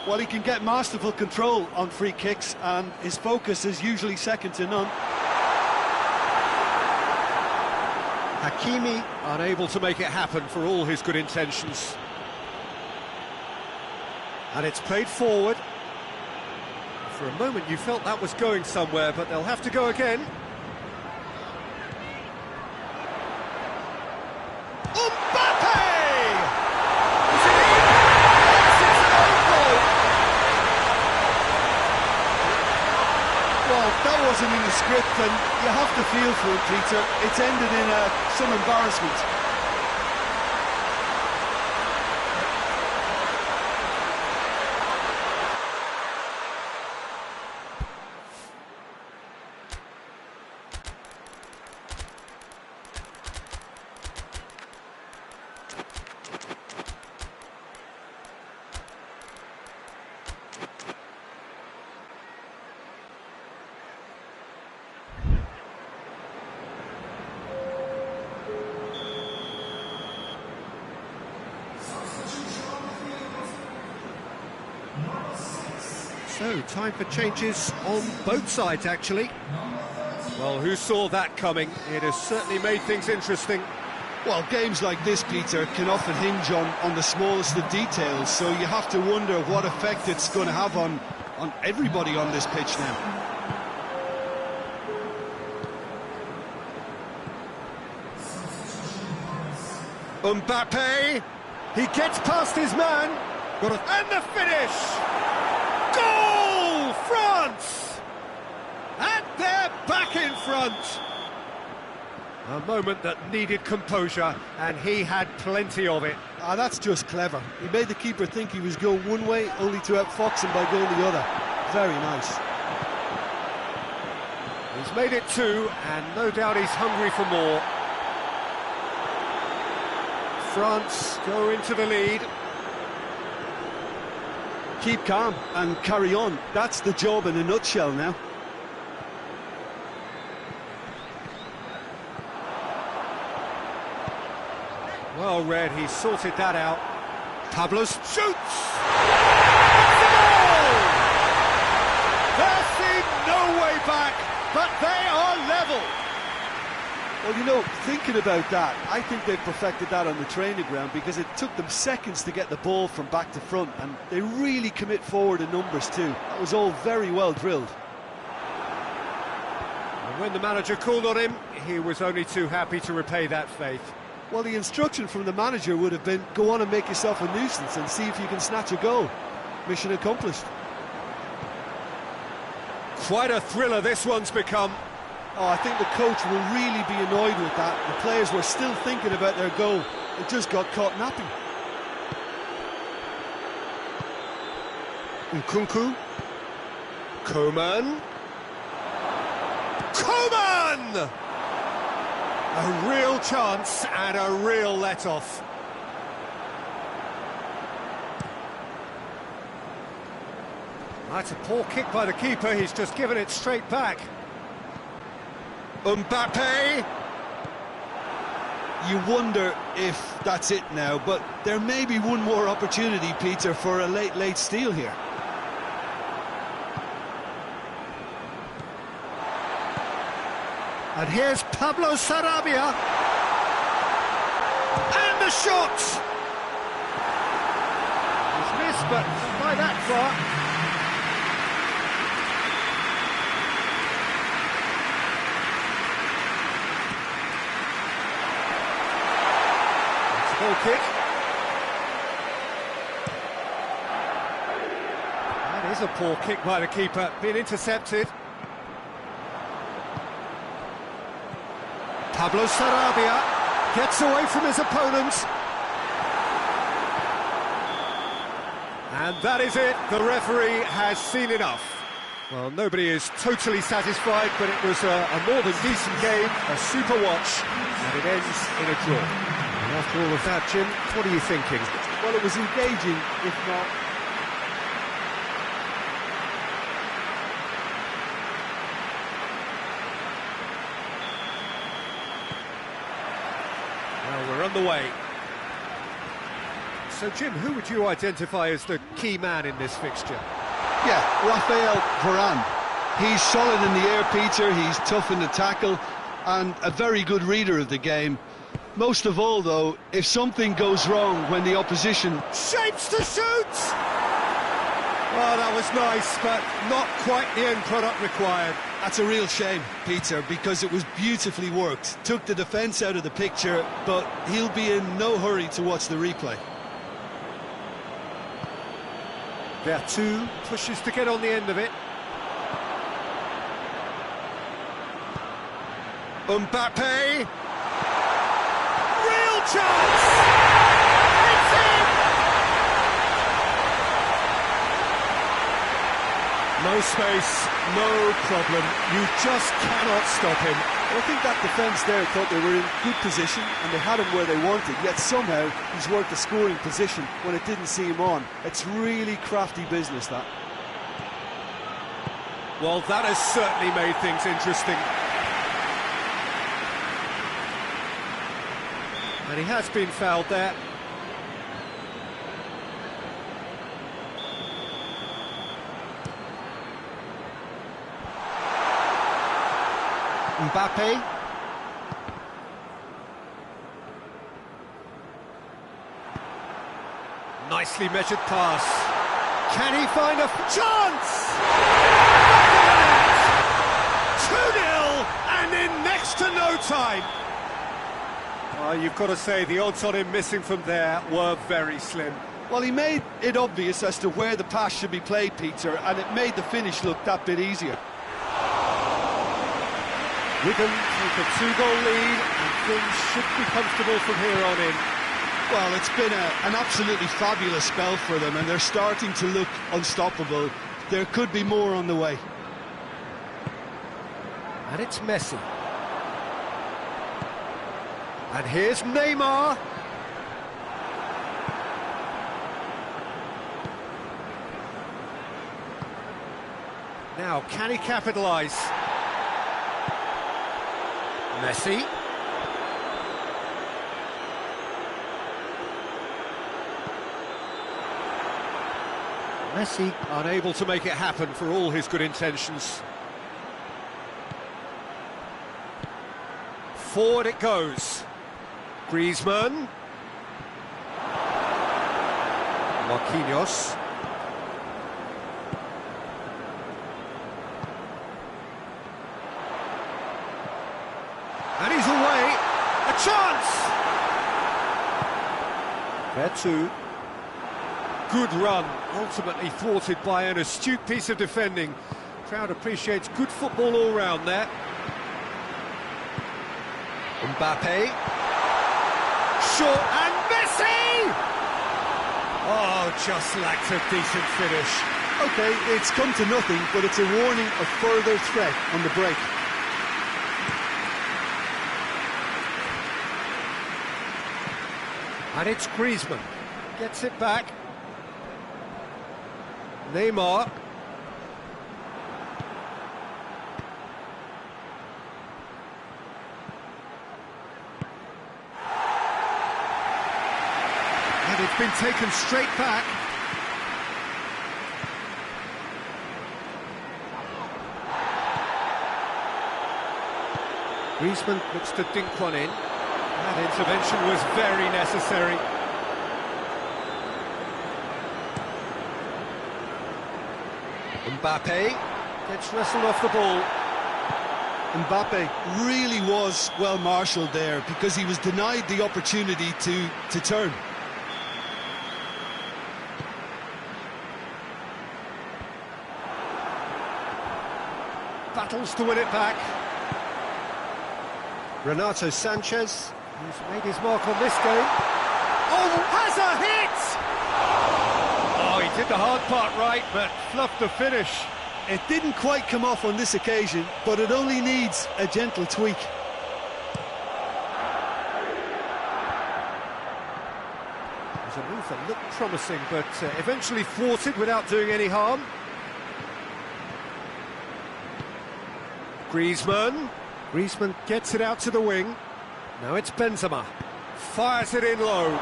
Well, he can get masterful control on free kicks, and his focus is usually second to none. Hakimi unable to make it happen for all his good intentions. And it's played forward. For a moment you felt that was going somewhere, but they'll have to go again. Mbappe! Is it in? Yes, it's an own goal! Well, that wasn't in the script, and you have to feel for it, Peter. It's ended in some embarrassment. So, time for changes on both sides, actually. Well, who saw that coming? It has certainly made things interesting. Well, games like this, Peter, can often hinge on the smallest of details, so you have to wonder what effect it's going to have on everybody on this pitch now. Mbappe, he gets past his man, and the finish! Goal, France! And they're back in front. A moment that needed composure, and he had plenty of it. Ah, that's just clever. He made the keeper think he was going one way, only to outfox him by going the other. Very nice. He's made it two, and no doubt he's hungry for more. France go into the lead. Keep calm and carry on. That's the job in a nutshell now. Well read, he sorted that out. Pablos shoots! There seemed no way back, but they are level. Well, you know, thinking about that, I think they've perfected that on the training ground because it took them seconds to get the ball from back to front, and they really commit forward in numbers too. That was all very well drilled. And when the manager called on him, he was only too happy to repay that faith. Well, the instruction from the manager would have been, go on and make yourself a nuisance and see if you can snatch a goal. Mission accomplished. Quite a thriller this one's become. Oh, I think the coach will really be annoyed with that. The players were still thinking about their goal. It just got caught napping. Nkunku. Coman. Coman! A real chance and a real let-off. That's a poor kick by the keeper, he's just given it straight back. Mbappe! You wonder if that's it now, but there may be one more opportunity, Peter, for a late steal here. And here's Pablo Sarabia. And the shot! He's missed, but not by that far. It's a goal kick. That is a poor kick by the keeper, being intercepted. Pablo Sarabia gets away from his opponent. And that is it, the referee has seen enough. Well, nobody is totally satisfied, but it was a more than decent game, a super watch, and it ends in a draw. And after all of that, Jim, what are you thinking? Well, it was engaging, if not... Well, we're underway. So, Jim, who would you identify as the key man in this fixture? Yeah, Raphael Varane. He's solid in the air, Peter, he's tough in the tackle, and a very good reader of the game. Most of all, though, if something goes wrong when the opposition... Shapes to shoot! Well, that was nice, but not quite the end product required. That's a real shame, Peter, because it was beautifully worked. Took the defence out of the picture, but he'll be in no hurry to watch the replay. There are two pushes to get on the end of it. Mbappe! Real chance! It's in! No space, no problem. You just cannot stop him. I think that defence there thought they were in good position and they had him where they wanted, yet somehow he's worked the scoring position when it didn't see him on. It's really crafty business, that. Well, that has certainly made things interesting. And he has been fouled there. Mbappe. Nicely measured pass. Can he find a chance? 2-0 and in next to no time. Well, you've got to say the odds on him missing from there were very slim. Well, he made it obvious as to where the pass should be played, Peter, and it made the finish look that bit easier. Wigan take a 2-goal lead, and things should be comfortable from here on in. Well, it's been an absolutely fabulous spell for them, and they're starting to look unstoppable. There could be more on the way. And it's Messi. And here's Neymar. Now, can he capitalise? Messi. Messi unable to make it happen for all his good intentions. Forward it goes. Griezmann. Marquinhos. And he's away. A chance! Vertu. Good run, ultimately thwarted by an astute piece of defending. Crowd appreciates good football all round there. Mbappe. Short and Messi! Oh, just lacked a decent finish. OK, it's come to nothing, but it's a warning of further threat on the break. And it's Griezmann. Gets it back. Neymar. And it's been taken straight back. Griezmann looks to dink one in. That intervention was very necessary. Mbappe gets wrestled off the ball. Mbappe really was well marshalled there because he was denied the opportunity to turn. Battles to win it back. Renato Sanchez, who's made his mark on this game. Oh, has a hit! Oh, he did the hard part right, but fluffed the finish. It didn't quite come off on this occasion, but it only needs a gentle tweak. It was a move that looked promising, but eventually thwarted without doing any harm. Griezmann. Griezmann gets it out to the wing. Now it's Benzema. Fires it in low.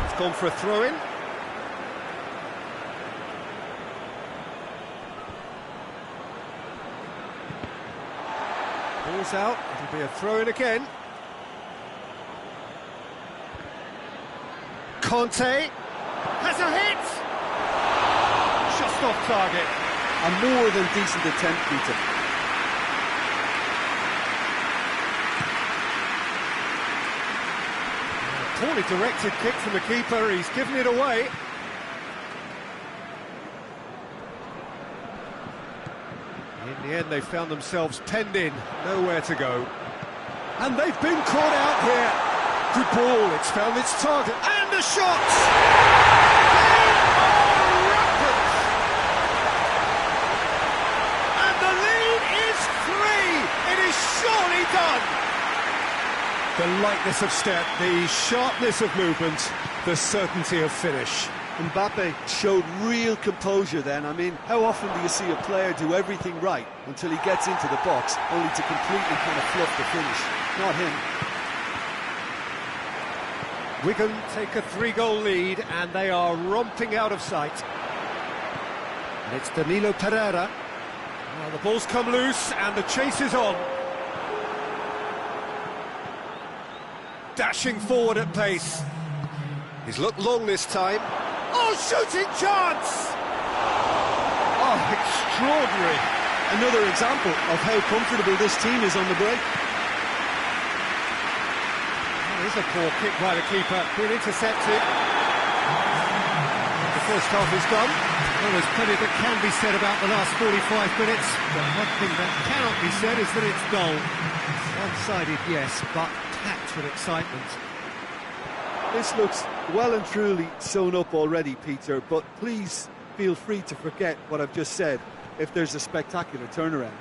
It's gone for a throw-in. Ball's out. It'll be a throw-in again. Conte has a hit. Just off target. A more than decent attempt, Peter. Poorly directed kick from the keeper, he's given it away. In the end, they found themselves penned in, nowhere to go. And they've been caught out here. Good ball, it's found its target, and the shots! They are rampant! And the lead is 3! It is surely done! The lightness of step, the sharpness of movement, the certainty of finish. Mbappe showed real composure then. I mean, how often do you see a player do everything right until he gets into the box, only to completely kind of fluff the finish? Not him. Wigan take a 3-goal lead, and they are romping out of sight. And it's Danilo Pereira. Well, the ball's come loose, and the chase is on. Dashing forward at pace. He's looked long this time. Oh, shooting chance! Oh, extraordinary. Another example of how comfortable this team is on the break. There's a poor kick by the keeper, been intercepted. The first half is gone. Well, there's plenty that can be said about the last 45 minutes, but one thing that cannot be said is that it's dull. One-sided, yes, but packed with excitement. This looks well and truly sewn up already, Peter, but please feel free to forget what I've just said if there's a spectacular turnaround.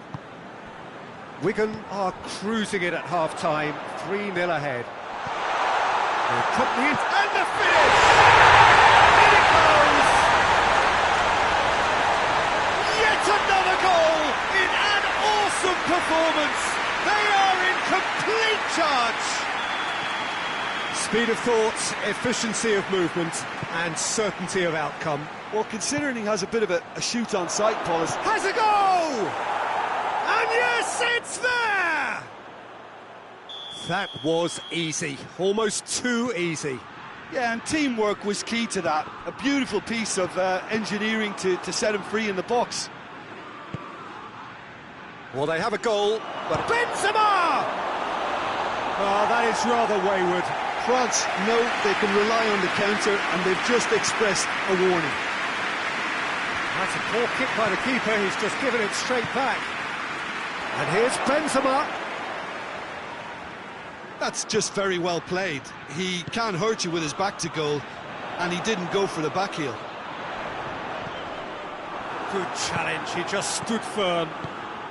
Wigan are cruising it at half-time, 3-0 ahead. They're put the and the finish! In it goes! Yet another goal in an awesome performance! They are in complete charge! Speed of thought, efficiency of movement, and certainty of outcome. Well, considering he has a bit of a shoot on sight, Paul, Has a goal! And yes, it's there! That was easy, almost too easy. yeah, and teamwork was key to that. A beautiful piece of engineering to set him free in the box. Well, they have a goal, but Benzema! Oh, that is rather wayward. France know they can rely on the counter, and they've just expressed a warning. That's a poor kick by the keeper, he's just given it straight back. And here's Benzema. That's just very well played. He can't hurt you with his back to goal, and he didn't go for the back heel. Good challenge, he just stood firm.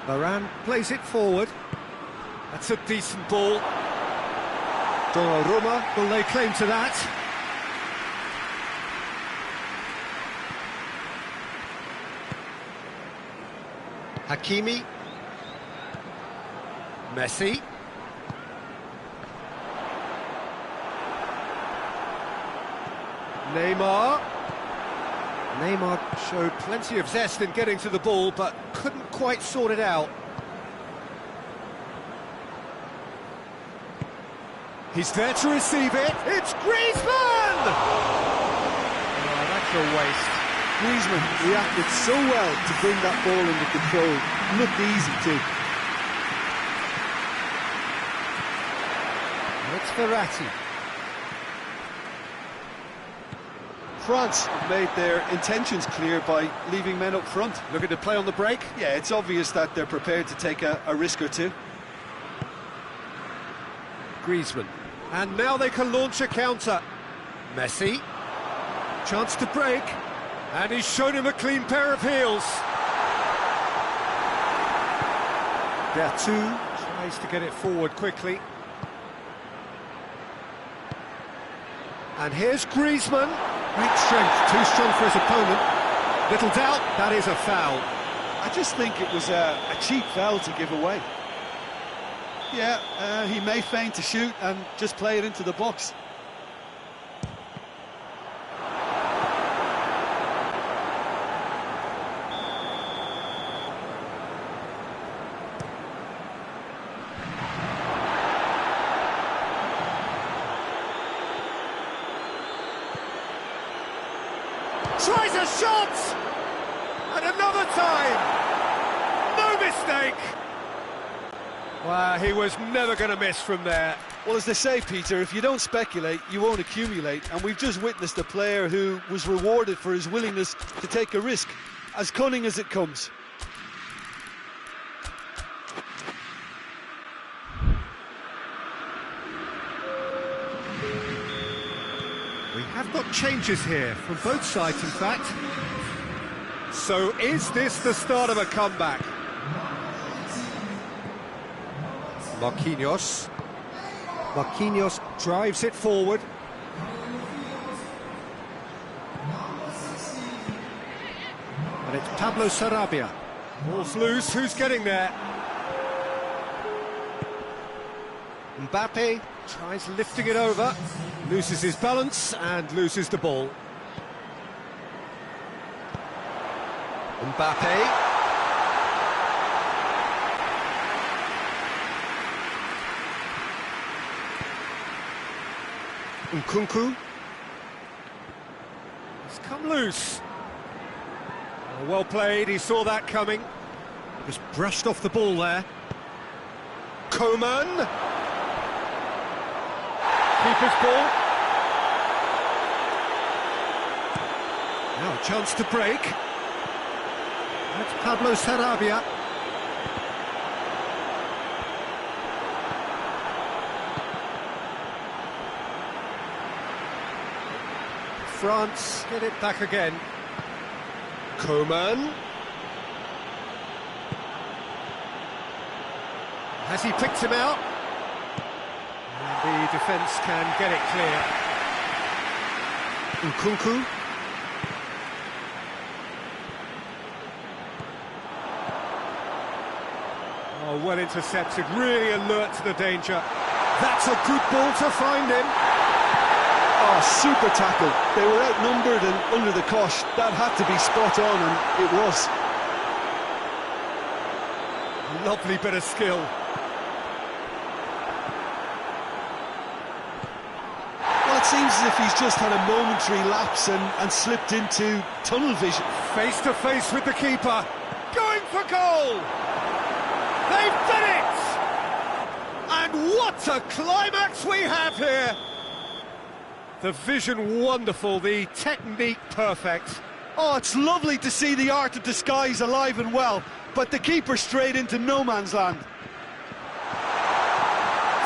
Varane plays it forward. That's a decent ball. Donnarumma will lay claim to that. Hakimi. Messi. Neymar. Neymar showed plenty of zest in getting to the ball, but couldn't quite sort it out. He's there to receive it. It's Griezmann! Oh, that's a waste. Griezmann reacted so well to bring that ball under control. Looked easy too. It's Verratti. France have made their intentions clear by leaving men up front. Looking to play on the break. Yeah, it's obvious that they're prepared to take a risk or two. Griezmann. And now they can launch a counter. Messi. Chance to break. And he's shown him a clean pair of heels. Bertu tries to get it forward quickly. And here's Griezmann. Great strength, too strong for his opponent. Little doubt, that is a foul. I just think it was a cheap foul to give away. Yeah, he may feign to shoot and just play it into the box. Tries a shot! And another time! No mistake! Well, he was never going to miss from there. Well, as they say, Peter, if you don't speculate, you won't accumulate. And we've just witnessed a player who was rewarded for his willingness to take a risk, as cunning as it comes. We have got changes here, from both sides, in fact. So is this the start of a comeback? Marquinhos. Marquinhos drives it forward. And it's Pablo Sarabia. Ball's loose, who's getting there? Mbappe tries lifting it over, loses his balance and loses the ball. Mbappe. Nkunku. He's come loose. Oh, well played, he saw that coming. Just brushed off the ball there. Coman. Keeper's ball. Now a chance to break. That's Pablo Sarabia. France get it back again. Coman. Has he picked him out? And the defence can get it clear. Nkunku. Oh, well intercepted, really alert to the danger. That's a good ball to find him. Oh, super tackle. They were outnumbered and under the cosh. That had to be spot on, and it was. Lovely bit of skill. Well, it seems as if he's just had a momentary lapse and slipped into tunnel vision. Face to face with the keeper. Going for goal! They've done it! And what a climax we have here! The vision wonderful, the technique perfect. Oh, it's lovely to see the art of disguise alive and well, but the keeper straight into no man's land.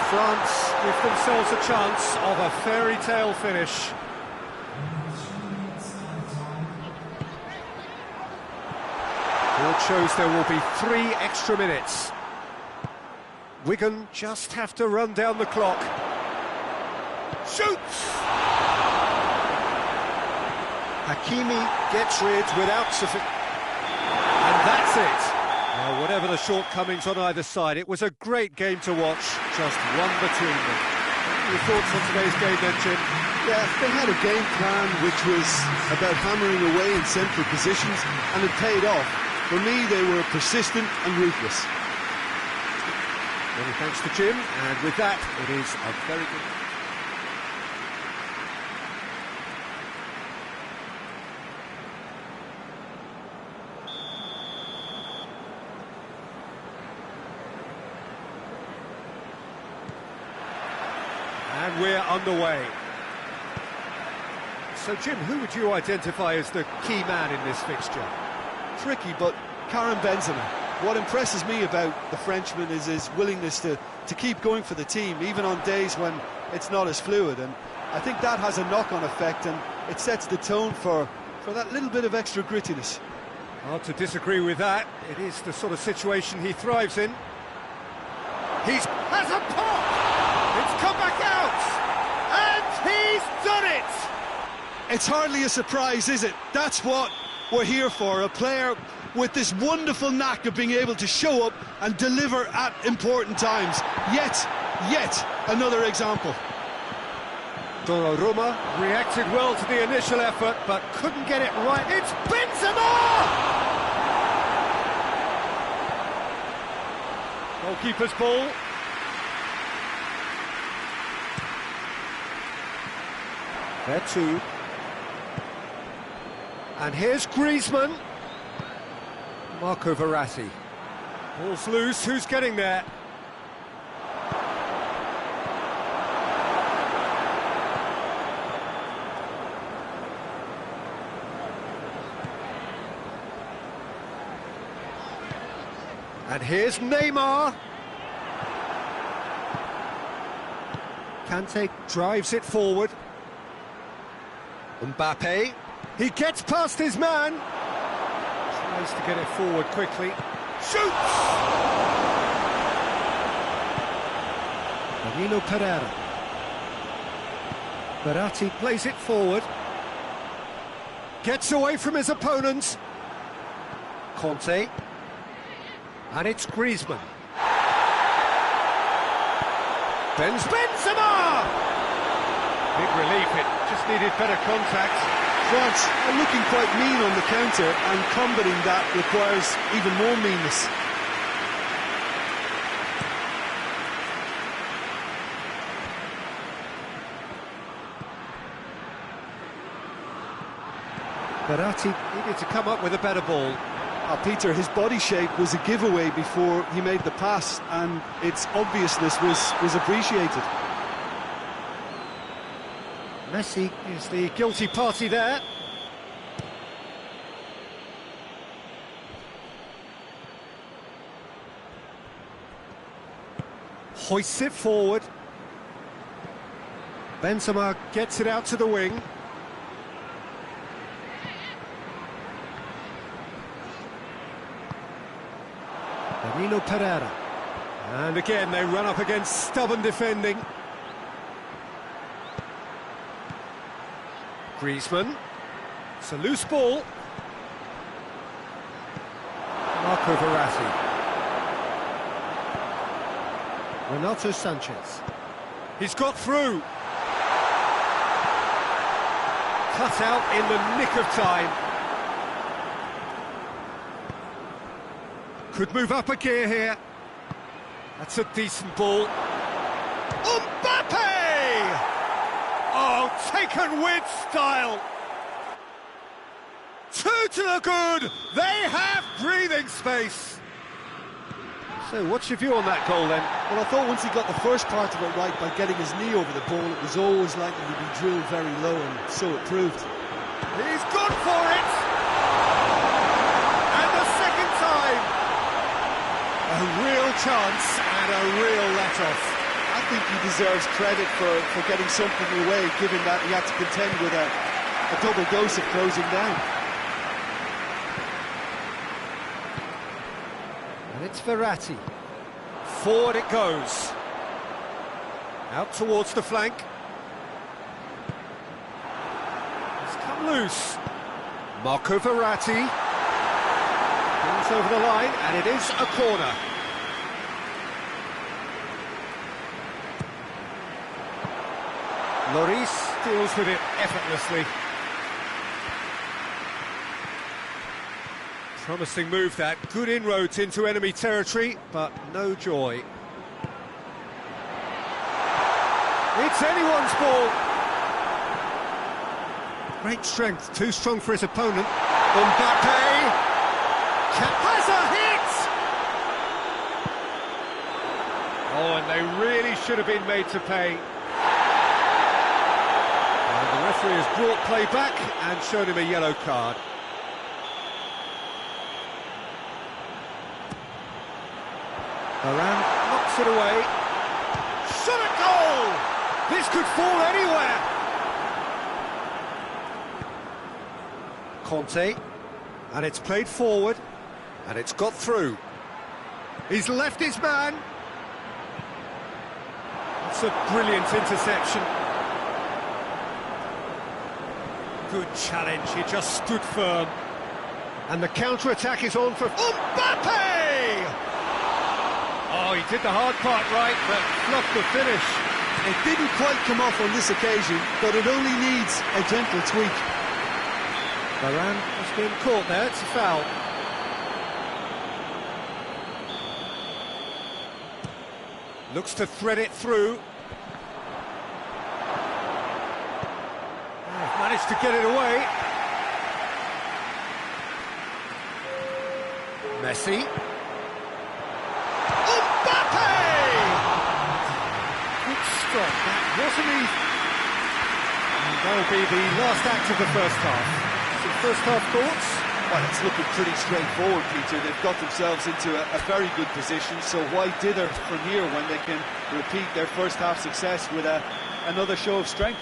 France give themselves a chance of a fairy tale finish. It shows there will be 3 extra minutes. Wigan just have to run down the clock. Shoots! Hakimi gets rid without sufficient... And that's it! Well, whatever the shortcomings on either side, it was a great game to watch, just one between them. Your thoughts on today's game then, Jim? Yeah, they had a game plan which was about hammering away in central positions, and it paid off. For me, they were persistent and ruthless. Many thanks to Jim, and with that, it is a very good... And we're underway. So, Jim, who would you identify as the key man in this fixture? Tricky, but Karim Benzema. What impresses me about the Frenchman is his willingness to keep going for the team, even on days when it's not as fluid. And I think that has a knock-on effect, and it sets the tone for that little bit of extra grittiness. Hard to disagree with that. It is the sort of situation he thrives in. Has a pop! It's come back out! And he's done it! It's hardly a surprise, is it? That's what we're here for, a player with this wonderful knack of being able to show up and deliver at important times. Yet another example. Donnarumma reacted well to the initial effort, but couldn't get it right. It's Benzema! Goalkeeper's ball. There too. And here's Griezmann. Marco Verratti. Ball's loose, who's getting there? And here's Neymar. Kante drives it forward. Mbappe. He gets past his man. Tries to get it forward quickly. Shoots! Danilo Pereira. Verratti plays it forward. Gets away from his opponents. Conte. And it's Griezmann. Benzema! Big relief, it just needed better contact. France are looking quite mean on the counter, and combating that requires even more meanness. Verratti needed to come up with a better ball. Peter, his body shape was a giveaway before he made the pass, and its obviousness was appreciated. Messi is the guilty party there. Hoists it forward. Benzema gets it out to the wing. Danilo Pereira. And again, they run up against stubborn defending. Griezmann. It's a loose ball. Marco Verratti. Renato Sanchez. He's got through. Cut out in the nick of time. Could move up a gear here. That's a decent ball. Mbappe! Oh, taken with style. 2 to the good. They have breathing space. So, what's your view on that goal then? Well, I thought once he got the first part of it right by getting his knee over the ball, it was always likely to be drilled very low, and so it proved. He's gone for it! And the second time! A real chance and a real let-off. I think he deserves credit for getting something away, given that he had to contend with a double dose of closing down. And it's Verratti. Forward it goes. Out towards the flank. It's come loose. Marco Verratti. Goes over the line, and it is a corner. Lloris deals with it effortlessly. Promising move that, good inroads into enemy territory, but no joy. It's anyone's ball. Great strength, too strong for his opponent. Mbappe has a hit! Oh, and they really should have been made to pay. And the referee has brought play back and shown him a yellow card. Varane knocks it away. Shot at goal! This could fall anywhere. Conte, and it's played forward, and it's got through. He's left his man. It's a brilliant interception. Good challenge, he just stood firm. And the counter-attack is on for Mbappe! Oh, he did the hard part right, but fluffed the finish. It didn't quite come off on this occasion, but it only needs a gentle tweak. Varane has been caught there, it's a foul. Looks to thread it through. Oh, managed to get it away. Messi. Mbappe! Good stop, that wasn't easy. And that'll be the last act of the first half. Some first half thoughts? Well, it's looking pretty straightforward, Peter. They've got themselves into a very good position, so why dither from here when they can repeat their first half success with another show of strength?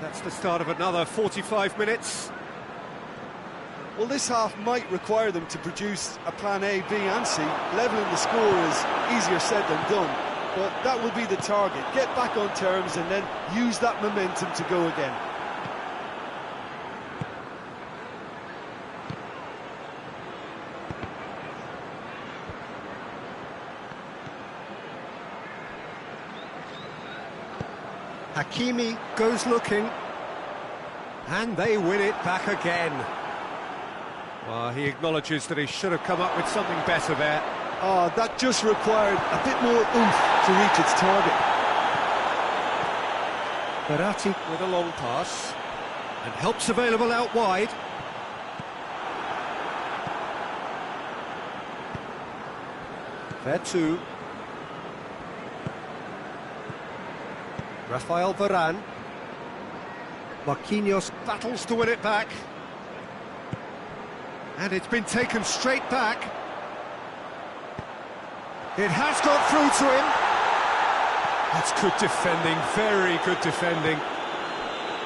That's the start of another 45 minutes. Well, this half might require them to produce a plan A, B and C. Levelling the score is easier said than done, but that will be the target. Get back on terms and then use that momentum to go again. Hakimi goes looking, and they win it back again. Well, he acknowledges that he should have come up with something better there. Oh, that just required a bit more oomph to reach its target. Verratti with a long pass, and help's available out wide. Vertu. Rafael Varane. Marquinhos battles to win it back. And it's been taken straight back. It has got through to him. That's good defending, very good defending.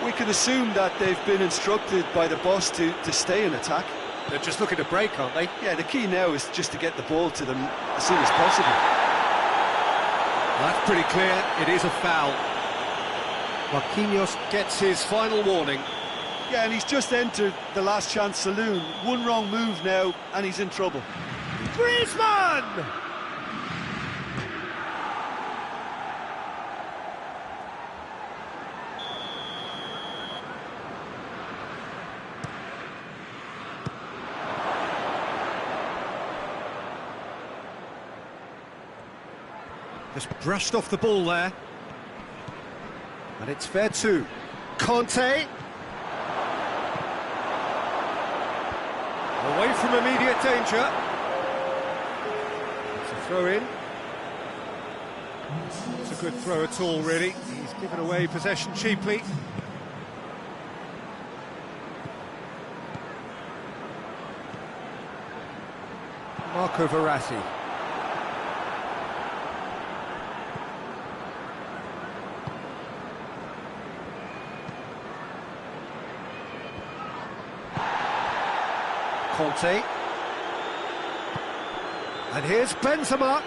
We can assume that they've been instructed by the boss to stay in attack. They're just looking to break, aren't they? Yeah, the key now is just to get the ball to them as soon as possible. That's pretty clear, it is a foul. Marquinhos gets his final warning. Yeah, and he's just entered the last chance saloon. One wrong move now, and he's in trouble. Griezmann! Just brushed off the ball there. And it's fair to Conte. Away from immediate danger. It's a throw in. It's a good throw at all, really. He's given away possession cheaply. Marco Verratti. Conte. And here's Benzema.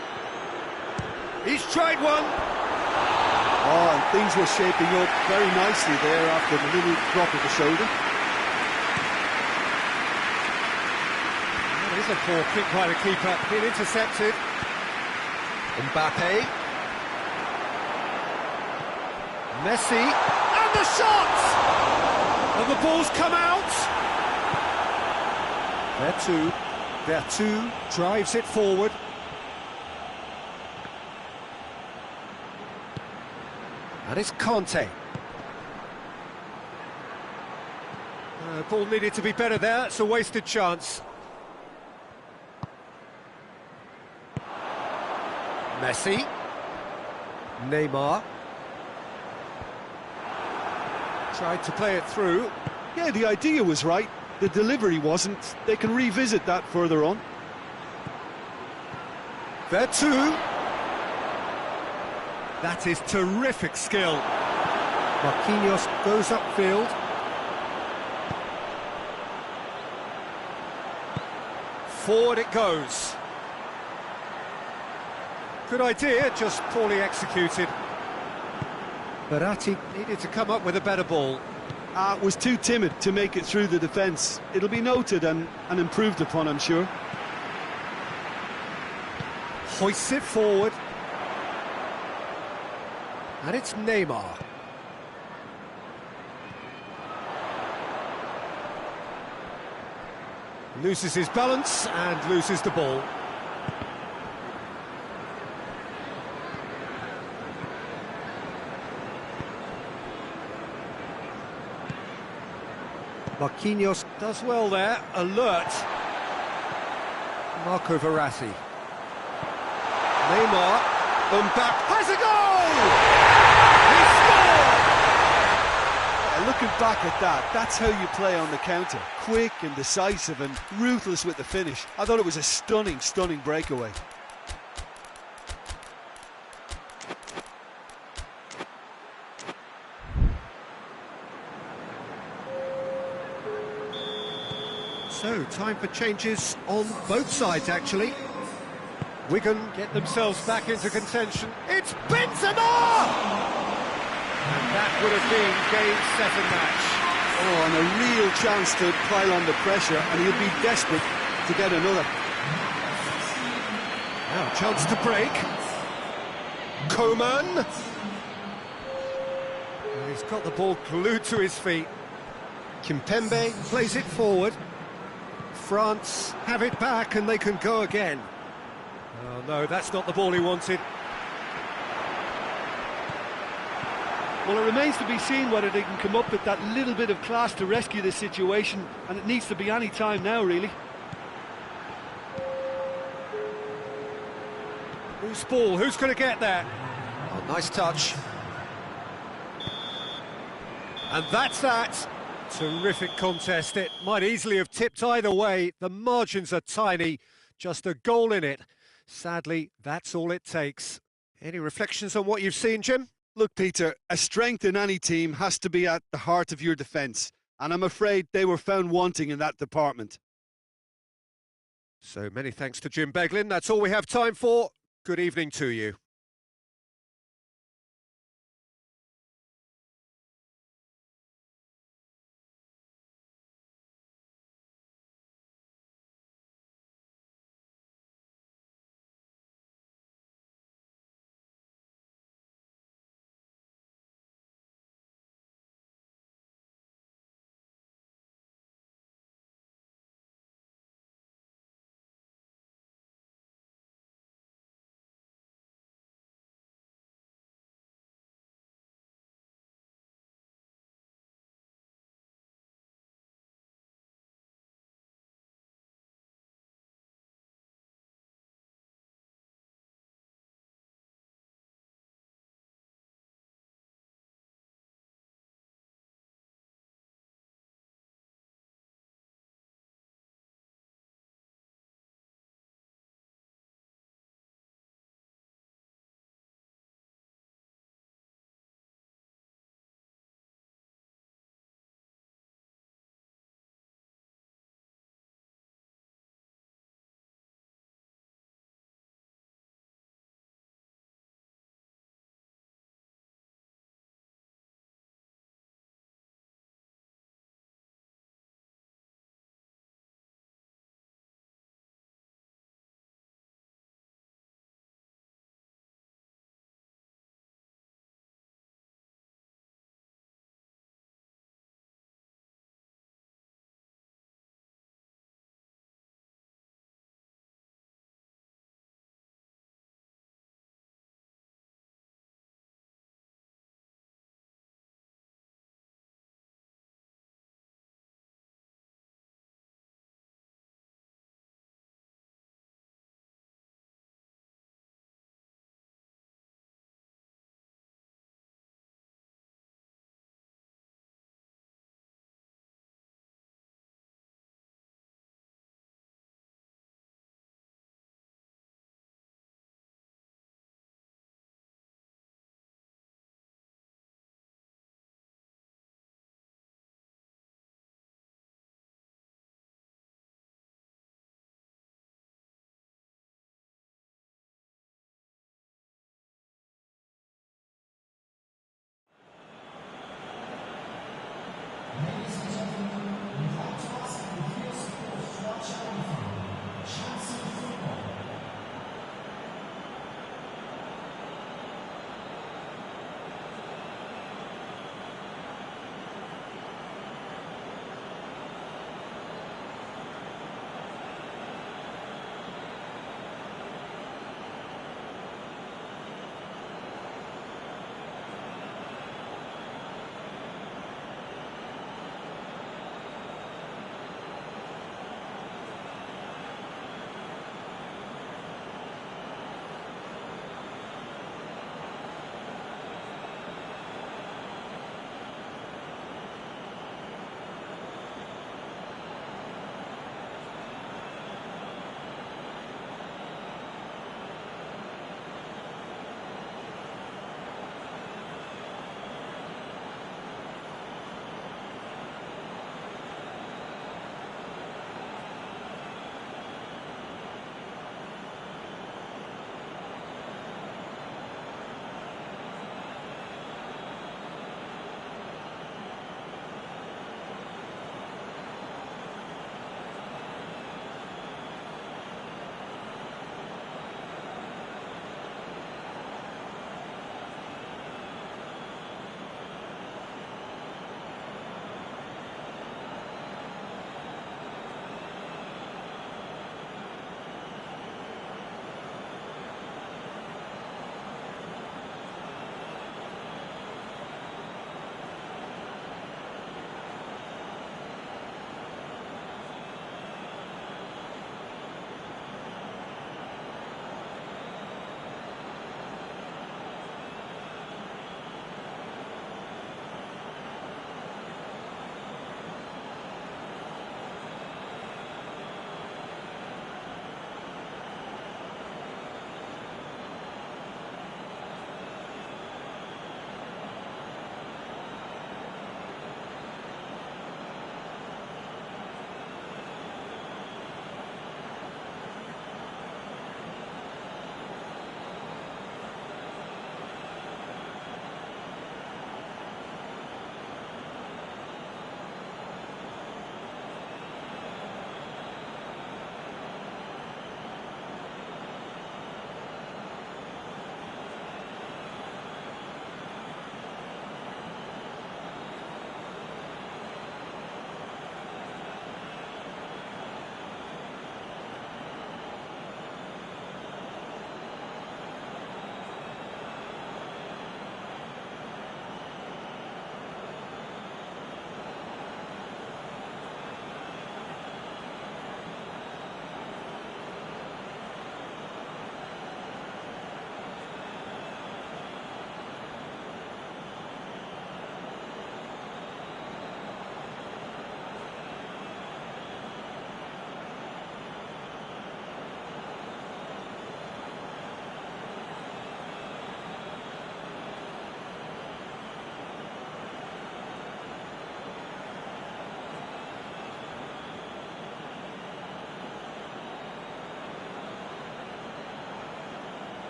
He's tried one. Oh, and things were shaping up very nicely there after the little drop of the shoulder. That is a poor kick by the keeper. Been intercepted. Mbappe. Messi. And the shot! And the ball's come out. There drives it forward. And it's Conte. Ball needed to be better there, it's a wasted chance. Messi. Neymar. Tried to play it through. Yeah, the idea was right. The delivery wasn't. They can revisit that further on. There too. That is terrific skill. Marquinhos goes upfield. Forward it goes. Good idea, just poorly executed. Verratti needed to come up with a better ball. Was too timid to make it through the defence. It'll be noted and improved upon, I'm sure. Hoists it forward. And it's Neymar. Loses his balance and loses the ball. Marquinhos does well there, alert. Marco Verratti. Neymar, Mbappe has a goal! He scored! Looking back at that, that's how you play on the counter. Quick and decisive and ruthless with the finish. I thought it was a stunning, stunning breakaway. So, time for changes on both sides, actually. Wigan get themselves back into contention. It's Benzema! And that would have been game, set and match. Oh, and a real chance to pile on the pressure, and he'll be desperate to get another. Now, chance to break. Coman. He's got the ball glued to his feet. Kimpembe plays it forward. France have it back and they can go again. Oh no, that's not the ball he wanted. Well, it remains to be seen whether they can come up with that little bit of class to rescue this situation, and it needs to be any time now, really. Who's ball? Who's going to get there? Oh, nice touch. And that's that. Terrific contest. It might easily have tipped either way. The margins are tiny. Just a goal in it. Sadly, that's all it takes. Any reflections on what you've seen, Jim? Look, Peter, a strength in any team has to be at the heart of your defence, and I'm afraid they were found wanting in that department. So many thanks to Jim Beglin. That's all we have time for. Good evening to you.